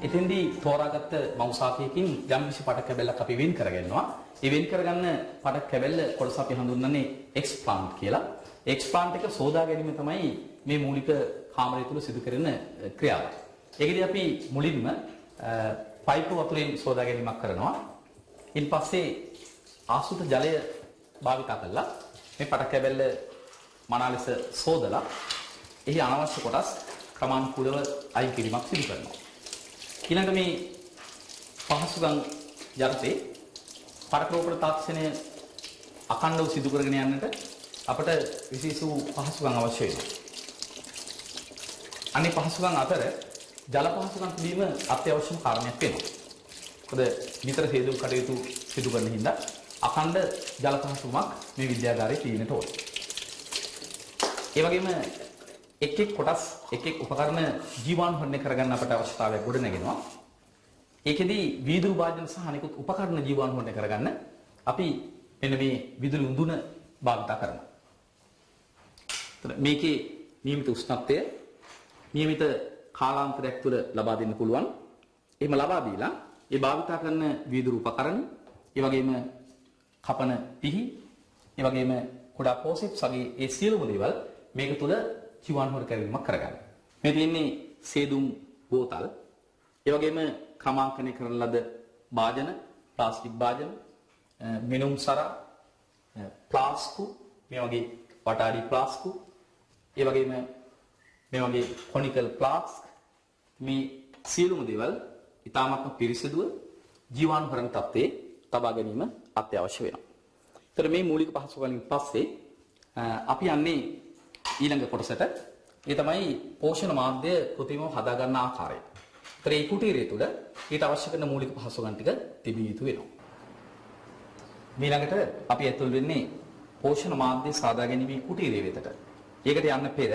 එතෙන්දී තෝරාගත්ත මව්සාකයකින් යම් කිසි පටක් කැබෙල්ලක් අපි වෙන් කරගන්නවා. ඒ වෙන් කරගන්න පටක් කැබෙල්ල කොටස අපි හඳුන්වන්නේ එක්ස්ප්ලාන්ට් කියලා. එක්ස්ප්ලාන්ට් එක සෝදා ගැනීම තමයි මේ මූලික කාමරය තුල සිදු කරන ක්‍රියාව. ඒකදී අපි මුලින්ම පයිප් වතුරෙන් සෝදා ගැනීමක් කරනවා. ඊපස්සේ ආසුත ජලය භාවිත කරලා මේ පටක් කැබෙල්ල මනා ලෙස සෝදලා එහි අනවශ්‍ය කොටස් ක්‍රමානුකූලව අයින් කිරීමක් සිදු කරනවා. ඊළඟ මේ පහසුකම් යටතේ පටක රෝපණ තාක්ෂණය අඛණ්ඩව සිදු කරගෙන යන්නට අපට විශේෂ වූ පහසුකම් අවශ්‍ය වෙනවා. අනේ පහසුකම් අතර ජල පහසුකම් තිබීම අත්‍යවශ්‍යම කාරණයක් වෙනවා. මොකද විතර හේතු කටයුතු සිදු කරන හින්දා අඛණ්ඩ ජල පහසුකමක් මේ විද්‍යාගාරයේ තියෙන්නට ඕන. ඒ වගේම එක් එක් කොටස් එක් එක් උපකරණ ජීවාණු හොරණය කරගන්න අපට අවශ්‍යතාවයක් ගොඩ නැගෙනවා. ඒකෙදී වීදුරු වාදන සහ අනිකුත් උපකරණ ජීවාණු හොරණය කරගන්න අපි මෙන්න මේ විදුලි උඳුන භාවිත කරනවා. මේකේ නියමිත උෂ්ණත්වය නියමිත කාලාන්තරයක් තුළ ලබා දෙන්න පුළුවන්. එහෙම ලබා දීලා ඒ භාවිත කරන වීදුරු උපකරණ, ඒ වගේම කපන පිහි, ඒ වගේම කුඩා පෝසෙප්ස් වගේ ඒ සියලුම දේවල් මේක තුළ ජීවාණු හොර කැවීමක් කරගන්න. මේ තියෙන්නේ සේදුම් බෝතල්, ඒ වගේම කමාංකනය කරන ලද භාජන, ප්ලාස්ටික් භාජන, මිනුම් සරා, ප්ලාස්කු, මේ වගේ වටාඩි ප්ලාස්කු, ඒ වගේම මේ වගේ කොනිකල් ෆ්ලාස්ක්, මේ සියලුම දේවල් ඉතාමත්ම පිරිසිදුව ජීවාණු හරණ තත්ත්වයේ තබා ගැනීම අත්‍යවශ්‍ය වෙනවා. ඒතර මේ මූලික පහසුකම් පස්සේ අපි යන්නේ ඊළඟ කොටසට. ඒ තමයි පෝෂණ මාධ්‍ය කෘත්‍රිමව හදා ගන්න ආකාරය. ඒතර මේ කුටීරය තුළ ඊට අවශ්‍ය කරන මූලික පහසුකම් ටික තිබිය යුතු වෙනවා. ඊළඟට අපි ඇතුල් වෙන්නේ පෝෂණ මාධ්‍ය සාදා ගැනීමේ කුටීරය වෙතට. ඒකට යන්න පෙර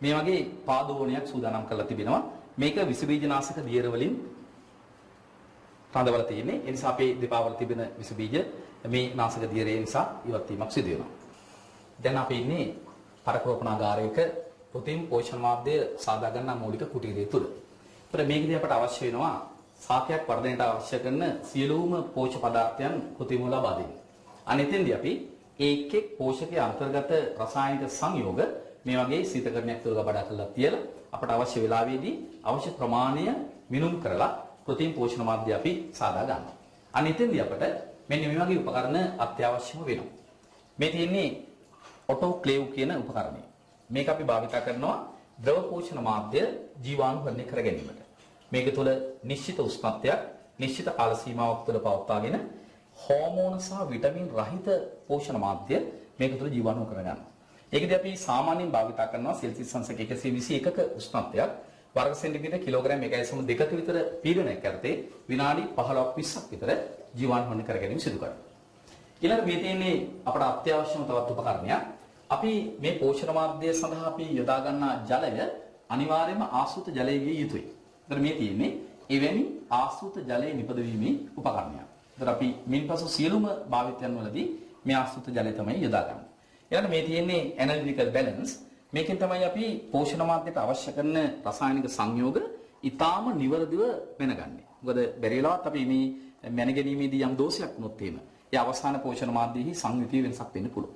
මේ වගේ පාදෝණයක් සූදානම් කරලා තිබෙනවා. මේක විස බීජනාශක දියර වලින් රඳවලා තියෙන්නේ. ඒ නිසා අපේ දෙපා වල තිබෙන විස බීජ මේ නාශක දියරේ නිසා ඉවත් වීමක් සිදු වෙනවා. දැන් අපි ඉන්නේ පරකෝපනාගාරයක ප්‍රෝටීන් පෝෂණ මාධ්‍ය සාදා ගන්නා මූලික කුටීරය තුල. ඒතර මේකදී අපට අවශ්‍ය වෙනවා සාකයක් වර්ධනයට අවශ්‍ය කරන සියලුම පෝෂක පදාර්ථයන් කෘත්‍රිමව ලබා දෙන්න. අනෙතෙන්දී අපි එක් එක් පෝෂකයේ අන්තර්ගත රසායනික සංයෝග මේ වගේ සීතකරණයක් තුල ගබඩා කරලා තියලා අපට අවශ්‍ය වෙලාවෙදී අවශ්‍ය ප්‍රමාණය මිනුම් කරලා ප්‍රෝටීන් පෝෂණ මාධ්‍ය අපි සාදා ගන්නවා. අනෙතෙන්දී අපට මෙන්න මේ වගේ උපකරණ අත්‍යවශ්‍යම වෙනවා. මේ තියෙන්නේ ඔටෝක්ලේව් කියන උපකරණය. මේක අපි භාවිත කරනවා ද්‍රව පෝෂණ මාධ්‍ය ජීවාණුකරණය කර ගැනීමට. මේක තුළ නිශ්චිත උෂ්ණත්වයක් නිශ්චිත කාල සීමාවක් තුළ පවත්වාගෙන හෝමෝන සහ විටමින් රහිත පෝෂණ මාධ්‍ය මේක තුළ ජීවාණු කර ගන්නවා. ඒකදී අපි සාමාන්‍යයෙන් භාවිත කරනවා සෙල්සියස් අංශක 121ක උෂ්ණත්වයක් වර්ග සෙන්ටිමීටර කිලෝග්‍රෑම් 1.2ක විතර පීඩනයක් යටතේ විනාඩි 15ක් 20ක් විතර ජීවාණු කර ගැනීම සිදු කරනවා. ඊළඟ මේ තියෙන්නේ අපට අත්‍යවශ්‍යම තවත් උපකරණයක්. අපි මේ පෝෂණ මාධ්‍ය සඳහා අපි යොදා ගන්නා ජලය අනිවාර්යයෙන්ම ආසූත ජලය විය යුතුයි. ඒතර මේ තියෙන්නේ එවැනි ආසූත ජලයේ නිපදවීමේ උපකරණයක්. ඒතර අපි මින්පසු සියලුම භාවිතයන් වලදී මේ ආසූත ජලය තමයි යොදා ගන්නේ. ඊළඟ මේ තියෙන්නේ ඇනලිටිකල් බැලන්ස්. මේකෙන් තමයි අපි පෝෂණ මාධ්‍යට අවශ්‍ය කරන රසායනික සංයෝග ඊටාම නිවැරදිව වෙනගන්නේ. මොකද බැරි වෙලාවත් අපි මේ මැනගැනීමේදී යම් දෝෂයක් වුණොත් එහෙම ඒ අවසාන පෝෂණ මාධ්‍යෙහි සංයුතිය වෙනසක් වෙන්න පුළුවන්.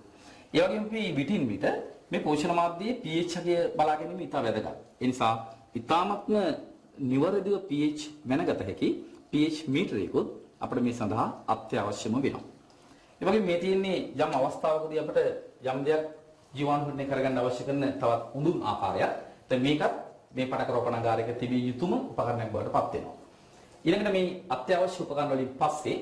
ඒ වගේම අපි විටින් විට මේ පෝෂණ මාධ්‍යයේ pH අගය බලා ගැනීම ඉතා වැදගත්. ඒ නිසා ඊ타මත්ම නිවැරදිව pH මැනගත හැකි pH මීටරයකුත් අපිට මේ සඳහා අත්‍යවශ්‍යම වෙනවා. ඒ වගේම මේ තියෙන්නේ යම් අවස්ථාවකදී අපිට යම් දෙයක් ජීවාණුකරණය කරගන්න අවශ්‍ය කරන තවත් උඳුන් ආකාරයක්. දැන් මේකත් මේ පටකරෝපණාගාරයක තිබිය යුතුම උපකරණයක් බවට පත් වෙනවා. ඊළඟට මේ අත්‍යවශ්‍ය උපකරණ වලින් පස්සේ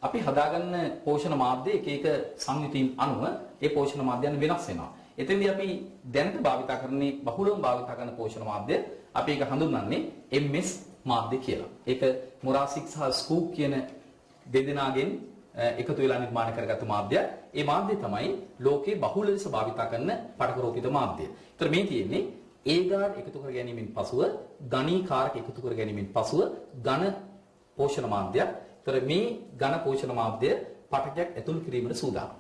අපි හදාගන්න පෝෂණ මාධ්‍ය එක එක සංයුතීන් අනුව ඒ පෝෂණ මාධ්‍යයන් වෙනස් වෙනවා. එතෙන්දී අපි දැනට භාවිත කරන්නේ බහුලව භාවිත කරන පෝෂණ මාධ්‍ය අපි ඒක හඳුන්වන්නේ MS මාධ්‍ය කියලා. ඒක මොරාසික් සහ ස්කූප් කියන දෙදෙනාගෙන් එකතු වෙලා නිර්මාණය කරගත්තු මාධ්‍ය. ඒ මාධ්‍ය තමයි ලෝකේ බහුල ලෙස භාවිත කරන පටකරෝපිත මාධ්‍ය. ඒතර මේ තියෙන්නේ ඒගාඩ් එකතු කර ගැනීමෙන් පසුව ගණීකාරක එකතු කර ගැනීමෙන් පසුව ඝන පෝෂණ මාධ්‍යයක්. ඒතර මේ ඝන පෝෂණ මාධ්‍ය පටකයක් ඇතුල් කිරීමට සූදානම්.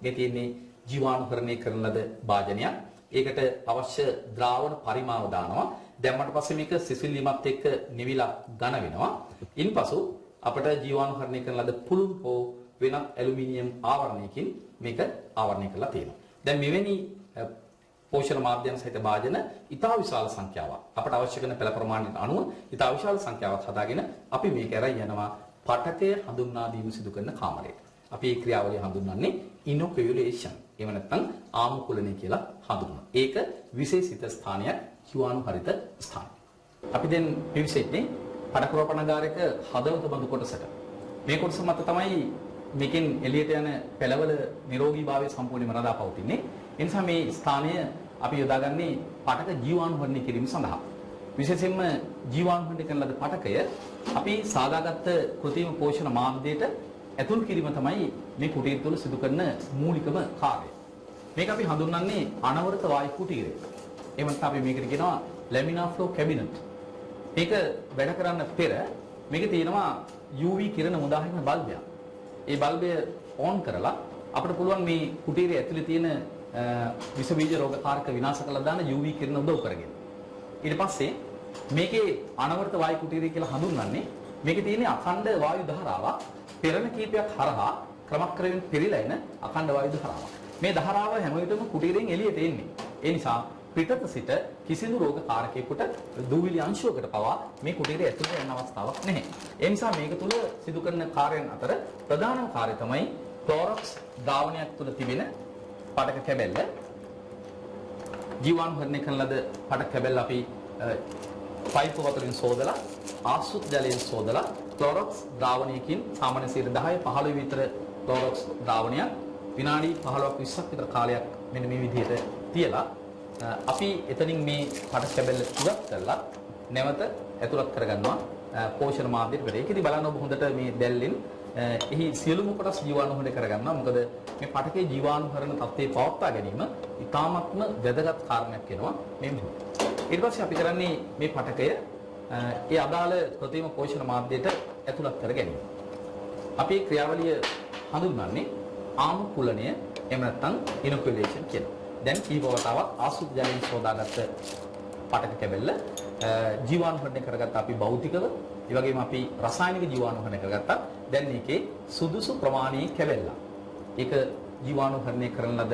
මේ තියෙන්නේ ජීවාණුකරණය කරන ලද භාජනයක්. ඒකට අවශ්‍ය ද්‍රාවණ පරිමාව දානවා. දැම්මට පස්සේ මේක සිසිල්වීමත් එක්ක නිවිලා ඝන වෙනවා. ඉන්පසු අපිට ජීවාණුකරණය කරන ලද පුළුන් හෝ වෙනත් ඇලුමිනියම් ආවරණයකින් මේක ආවරණය කරලා තියෙනවා. දැන් මෙවැනි පෝෂණ මාධ්‍යයන් සහිත භාජන ඉතා විශාල සංඛ්‍යාවක් අපට අවශ්‍ය කරන පෙළ ප්‍රමාණයට අනුව ඉතා විශාල සංඛ්‍යාවක් හදාගෙන අපි මේක ඇරයි යනවා පටකය හඳුන්වා දීම සිදු කරන කාමරයට. අපි මේ ක්‍රියාවලිය හඳුන්වන්නේ ඉනොකියුලේෂන්. එහෙම නැත්නම් ආමුකුලනය කියලා හඳුන්වනවා. ඒක විශේෂිත ස්ථානයක් ජීවාණු හරිත ස්ථානය. අපි දැන් පිවිසෙන්නේ පටකරෝපණාගාරයක හදවත බඳු කොටසට. මේ කොටස මත තමයි මේකෙන් එළියට යන පෙළවල නිරෝගීභාවය සම්පූර්ණයෙන්ම රඳා පවතින්නේ. ඒ නිසා මේ ස්ථානය අපි යොදාගන්නේ පටක ජීවාණුකරණය කිරීම සඳහා. විශේෂයෙන්ම ජීවාණුකරණය කරන ලද පටකය අපි සාදාගත්ත කෘත්‍රිම පෝෂණ මාධ්‍යයට ඇතුල් කිරීම තමයි මේ කුටීර තුළ සිදු කරන මූලිකම කාර්යය. මේක අපි හඳුන්වන්නේ අනවරත වායු කුටීරය. එහෙම නැත්නම් අපි මේකට කියනවා ලැමිනා ෆ්ලෝ කැබිනට්. මේක වැඩ කරන්න පෙර මේකේ තියෙනවා UV කිරණ මුදාහරින බල්බයක්. ඒ බල්බය ඔන් කරලා අපිට පුළුවන් මේ කුටීරයේ ඇතුලේ තියෙන විස බීජ රෝගකාරක විනාශ කළා දාන UV කිරණ උදව් කරගෙන. ඊට පස්සේ මේකේ අනවරත වායු කුටීරය කියලා හඳුන්වන්නේ මේකේ තියෙන අඛණ්ඩ වායු ධාරාවක් පෙරණ කීපයක් හරහා ක්‍රමක්‍රමයෙන් පෙරිලා එන අඛණ්ඩ වායු ධාරාවක්. මේ ධාරාව හැම විටම කුටීරයෙන් එළියට එන්නේ. ඒ නිසා පිටත සිට කිසිදු රෝගකාරකයකට දූවිලි අංශුවකට පවා මේ කුටීරය ඇතුළට යන අවස්ථාවක් නැහැ. ඒ නිසා මේක තුල සිදු කරන කාර්යයන් අතර ප්‍රධානම කාර්යය තමයි ක්ලෝරොක්ස් ද්‍රාවණයක් තුල තිබෙන පටක කැබැල්ල ජීවාණුකරණය කරන ලද පටක කැබැල්ල අපි පයිප් වතුරින් සෝදලා ආසුත් ජලයෙන් සෝදලා ක්ලෝරොක්ස් ද්‍රාවණයකින් සාමාන්‍ය 10-15 විතර ක්ලෝරොක්ස් ද්‍රාවණයක් විනාඩි 15ක් 20ක් විතර කාලයක් මෙන්න මේ විදිහට තියලා අපි එතනින් මේ පටක කැබැල්ල ඉවත් කරලා නැවත ඇතුළත් කරගන්නවා පෝෂණ මාධ්‍යයට. ඒකෙදි බලන්න ඔබ හොඳට මේ දැල්ලෙන් එහි සියලුම කොටස් ජීවාණුකරණය කරගන්නවා. මොකද මේ පටකේ ජීවාණුහරණ තත්ත්වයේ පවත්වා ගැනීම ඉතාමත්ම වැදගත් කාරණයක් වෙනවා මේ මොහොතේ. ඊට පස්සේ අපි කරන්නේ මේ පටකය ඒ අදාළ කෘත්‍රිම පෝෂණ මාධ්‍යයට ඇතුළත් කර ගැනීම. අපි ක්‍රියාවලිය හඳුන්වන්නේ ආනුකූලනය එහෙම නැත්නම් ඉනොකුලේෂන් කියලා. දැන් කීප වතාවක් ආසුත් ජලයෙන් සෝදාගත්ත පටක කැබැල්ල ජීවාණුහරණය කරගත්ත අපි භෞතිකව ඒ වගේම අපි රසායනික ජීවාණුහරණය කරගත්තා. දැන් මේකේ සුදුසු ප්‍රමාණයේ කැබැල්ල. ඒක ජීවාණුහරණය කරන ලද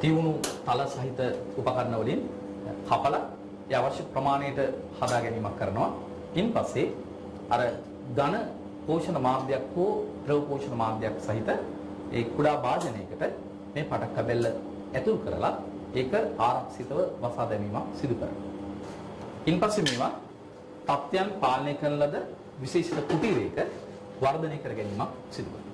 තියුණු තල සහිත උපකරණ වලින් කපලා ඒ අවශ්‍ය ප්‍රමාණයට හදා ගැනීමක් කරනවා. ඉන්පස්සේ අර ඝන පෝෂණ මාධ්‍යයක් හෝ ද්‍රව පෝෂණ මාධ්‍යයක් සහිත ඒ කුඩා භාජනයකට මේ පටක් කැබැල්ල ඇතුල් කරලා ඒක ආරක්ෂිතව වසා දැමීමක් සිදු කරනවා. ඉන්පස්සේ මේවා තත්ත්වයන් පාලනය කරන ලද විශේෂිත කුටීරයක වර්ධනය කර ගැනීමක් සිදු කරනවා.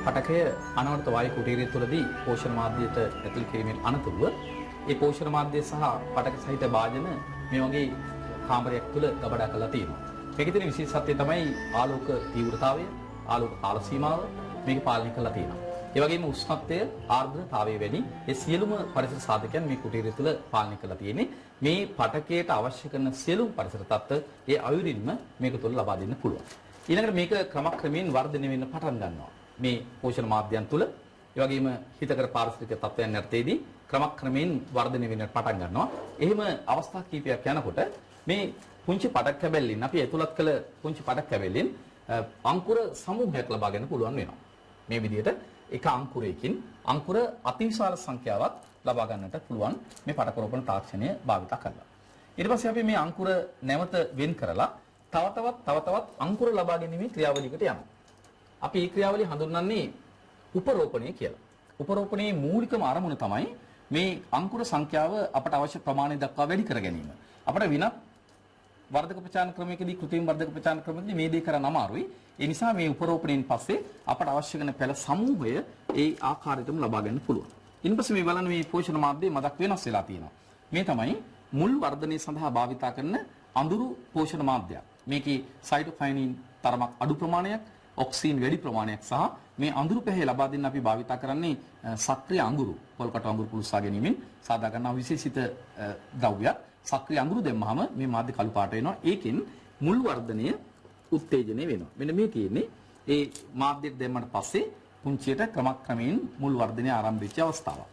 පටකය අනවර්ත වායු කුටීරය තුළදී පෝෂණ මාධ්‍යයට ඇතුල් කිරීමෙන් අනතුරුව ඒ පෝෂණ මාධ්‍ය සහ පටක සහිත භාජන මේ වගේ කාමරයක් තුළ ගබඩා කරලා තියෙනවා. මේකේ තියෙන විශේෂත්වය තමයි ආලෝක තීව්‍රතාවය, ආලෝක කාල සීමාව මේක පාලනය කරලා තියෙනවා. ඒ වගේම උෂ්ණත්වය, ආර්ද්‍රතාවය වැනි ඒ සියලුම පරිසර සාධකයන් මේ කුටීරය තුළ පාලනය කරලා තියෙන්නේ. මේ පටකයට අවශ්‍ය කරන සියලුම පරිසර තත්ත්ව ඒ අයුරින්ම මේක තුළ ලබා දෙන්න පුළුවන්. ඊළඟට මේක ක්‍රමක්‍රමයෙන් වර්ධනය වෙන්න පටන් ගන්නවා. මේ පෝෂණ මාධ්‍යයන් තුළ ඒ වගේම හිතකර පාරිසරික තත්ත්වයන් යටතේදී ක්‍රමක්‍රමයෙන් වර්ධනය වෙන්න පටන් ගන්නවා. එහෙම අවස්ථා කිහිපයක් යනකොට මේ පුංචි පටක් කැබැල්ලෙන් අපි ඇතුළත් කළ පුංචි පටක් කැබැල්ලෙන් අංකුර සමූහයක් ලබා ගන්න පුළුවන් වෙනවා. මේ විදිහට එක අංකුරයකින් අංකුර අතිවිශාල සංඛ්‍යාවක් ලබා ගන්නට පුළුවන් මේ පටක රෝපණ තාක්ෂණය භාවිත කරලා. ඊට පස්සේ අපි මේ අංකුර නැවත වෙන් කරලා තව තවත් අංකුර ලබා ගැනීමේ ක්‍රියාවලියකට යනවා. අපි මේ ක්‍රියාවලිය හඳුන්වන්නේ උපරෝපණය කියලා. උපරෝපණයේ මූලිකම අරමුණ තමයි මේ අංකුර සංඛ්‍යාව අපට අවශ්‍ය ප්‍රමාණය දක්වා වැඩි කර ගැනීම. අපට විනත් වර්ධක ප්‍රචාරණ ක්‍රමයකදී කෘත්‍රිම වර්ධක ප්‍රචාරණ ක්‍රමයකදී මේ දේ කරන්න අමාරුයි. ඒ නිසා මේ උපරෝපණයෙන් පස්සේ අපට අවශ්‍ය කරන පෙළ සමූහය ඒ ආකාරයටම ලබා ගන්න පුළුවන්. ඊපස්සේ මේ බලන්න මේ පෝෂණ මාධ්‍යයේ මදක් වෙනස් වෙලා තියෙනවා. මේ තමයි මුල් වර්ධනය සඳහා භාවිතා කරන අඳුරු පෝෂණ මාධ්‍යයක්. මේකේ සයිටෝකයිනින් තරමක් අඩු ප්‍රමාණයක්, ඔක්සින් වැඩි ප්‍රමාණයක් සහ මේ අඳුරු පැහැ ලබා දෙන්න අපි භාවිතා කරන්නේ සක්‍රිය අඟුරු, පොල්කට අඟුරු පුරුස්සා ගැනීමෙන් සාදා ගන්නා විශේෂිත ද්‍රව්‍යයක්. සක්‍රිය අඟුරු දැම්මහම මේ මාධ්‍ය කළු පාට වෙනවා. ඒකෙන් මුල් වර්ධනය උත්තේජනය වෙනවා. මෙන්න මේ තියෙන්නේ ඒ මාධ්‍යයට දැම්මට පස්සේ පුංචියට ක්‍රමක්‍රමයෙන් මුල් වර්ධනය ආරම්භ වෙච්ච අවස්ථාවක්.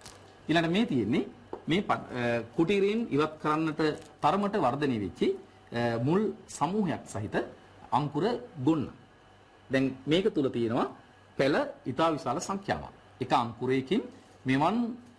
ඊළඟට මේ තියෙන්නේ මේ කුටීරයෙන් ඉවත් කරන්නට තරමට වර්ධනය වෙච්ච මුල් සමූහයක් සහිත අංකුර ගොන්න. දැන් මේක තුල තියෙනවා පෙළ ඉතා විශාල සංඛ්‍යාවක්. එක අංකුරයකින් මෙවන්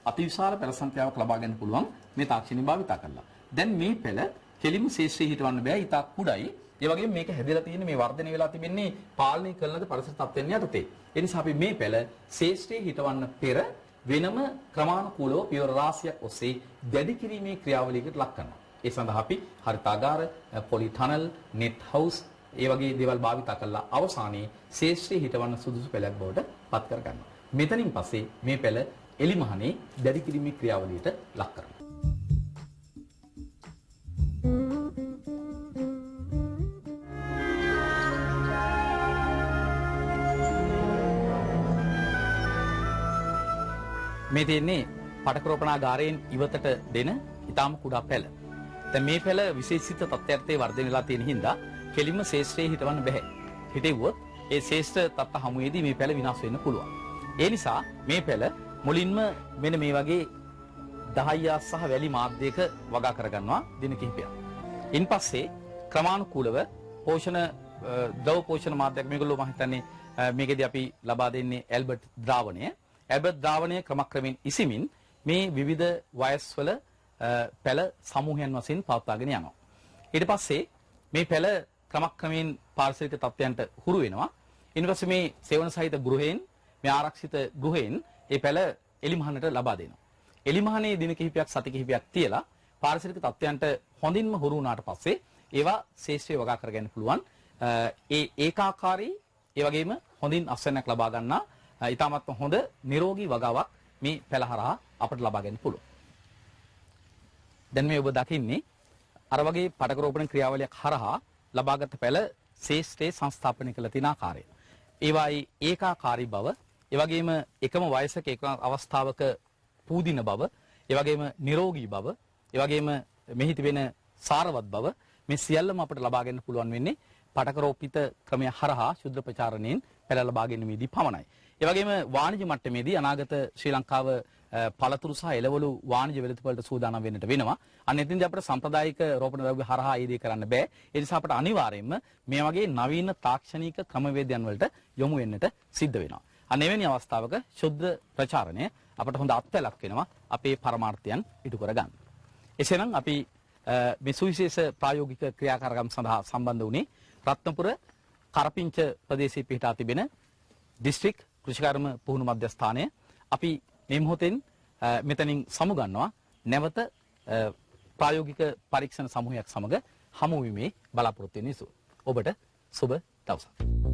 අතිවිශාල පෙළ සංඛ්‍යාවක් ලබා ගන්න පුළුවන් මේ තාක්ෂණය භාවිතා කරලා. දැන් මේ පෙළ කෙලිම ශේෂ්ත්‍රයේ හිටවන්න බෑ, ඉතා කුඩායි. ඒ වගේම මේක හැදලා තියෙන්නේ මේ වර්ධනය වෙලා තිබෙන්නේ පාලනය කරන ලද පරිසර තත්ත්වයන් යටතේ. ඒ නිසා අපි මේ පෙළ ශේෂ්ත්‍රයේ හිටවන්න පෙර වෙනම ක්‍රමානුකූලව පියවර රාශියක් ඔස්සේ දැඩි කිරීමේ ක්‍රියාවලියකට ලක් කරනවා. ඒ සඳහා අපි හරිතාගාර, පොලි ටනල්, නෙට් හවුස් ඒ වගේ දේවල් භාවිතා කරලා අවසානයේ ශේෂ්ත්‍රයේ හිටවන්න සුදුසු පෙළක් බවට පත් කර ගන්නවා. මෙතනින් පස්සේ මේ පෙළ එලිමහනේ දැඩි කිරීමේ ක්‍රියාවලියට ලක් කරනවා. මේ තියෙන්නේ පටකරෝපණාගාරයෙන් ඉවතට දෙන ඊටාම කුඩා පෙළ. දැන් මේ පෙළ විශේෂිත තත්ත්වයන්ට වර්ධනය වෙලා තියෙන හින්දා කෙලින්ම ශේෂ්ත්‍රයේ හිටවන්න බෑ. හිටෙව්වොත් ඒ ශේෂ්ත්‍ර තත්ත්ව හමුවේදී මේ පෙළ විනාශ වෙන්න පුළුවන්. ඒ නිසා මේ පෙළ මුලින්ම මෙන්න මේ වගේ දහයියා සහ වැලි මාධ්‍යයක වගා කරගන්නවා දින කිහිපයක්. ඉන්පස්සේ ක්‍රමානුකූලව පෝෂණ ද්‍රව පෝෂණ මාධ්‍යයක් මේගොල්ලෝ මම හිතන්නේ මේකෙදී අපි ලබා දෙන්නේ ඇල්බර්ට් ද්‍රාවණය. ඇල්බර්ට් ද්‍රාවණය ක්‍රමක්‍රමයෙන් ඉසිමින් මේ විවිධ වයස්වල පෙළ සමූහයන් වශයෙන් පවත්වාගෙන යනවා. ඊට පස්සේ මේ පෙළ ක්‍රමක්‍රමයෙන් පාරිසරික තත්ත්වයන්ට හුරු වෙනවා. ඊට පස්සේ මේ සේවන සහිත ගෘහයෙන්, මේ ආරක්ෂිත ගෘහයෙන් ඒ පෙළ එලිමහනට ලබා දෙනවා. එලිමහනේ දින කිහිපයක්, සති කිහිපයක් තියලා පාරිසරික තත්ත්වයන්ට හොඳින්ම හුරු වුණාට පස්සේ ඒවා ශේෂ්ත්‍රයේ වගා කරගන්න පුළුවන්. ඒ ඒකාකාරී ඒ වගේම හොඳින් අස්වැන්නක් ලබා ගන්නා ඊටමත්ම හොඳ නිරෝගී වගාවක් මේ පෙළහරහා අපට ලබා ගන්න පුළුවන්. දැන් මේ ඔබ දකින්නේ අර වගේ පටක රෝපණ ක්‍රියාවලියක් හරහා ලබාගත් පෙළ ශේෂ්ඨේ සංස්ථාපනය කළ තින ආකාරය. ඒවායි ඒකාකාරී බව, ඒ වගේම එකම වයසක එක අවස්ථාවක පූදින බව, ඒ වගේම නිරෝගී බව, ඒ වගේම මෙහි තිබෙන සාරවත් බව මේ සියල්ලම අපට ලබා ගන්න පුළුවන් වෙන්නේ පටක රෝපිත ක්‍රමය හරහා ශුද්ධ ප්‍රචාරණයෙන් පෙළ ලබා ගැනීමේදී පමණයි. ඒ වගේම වාණිජ මට්ටමේදී අනාගත ශ්‍රී ලංකාව පළතුරු සහ එළවලු වාණිජ වෙළඳපොළට සූදානම් වෙන්නට වෙනවා. අන්න එතෙන්දී අපිට සම්ප්‍රදායික රෝපණ ද්‍රව්‍ය හරහා ඒ දේ කරන්න බෑ. ඒ නිසා අපට අනිවාර්යයෙන්ම මේ වගේ නවීන තාක්ෂණික ක්‍රමවේදයන් වලට යොමු වෙන්නට සිද්ධ වෙනවා. අන්න එවැනි අවස්ථාවක ශුද්ධ ප්‍රචාරණය අපට හොඳ අත්වැලක් වෙනවා අපේ පරමාර්ථයන් ඉටු කරගන්න. එසේනම් අපි මේ සුවිශේෂ ප්‍රායෝගික ක්‍රියාකාරකම් සඳහා සම්බන්ධ වුණේ රත්නපුර කරපිංච ප්‍රදේශයේ පිහිටා තිබෙන දිස්ත්‍රික් කෘෂිකර්ම පුහුණු මධ්‍යස්ථානය. අපි මේ මොහොතෙන් මෙතනින් සමුගන්නවා නැවත ප්‍රායෝගික පරීක්ෂණ සමූහයක් සමග හමු වීමේ බලාපොරොත්තු වෙන ඉසු. ඔබට සුබ දවසක්.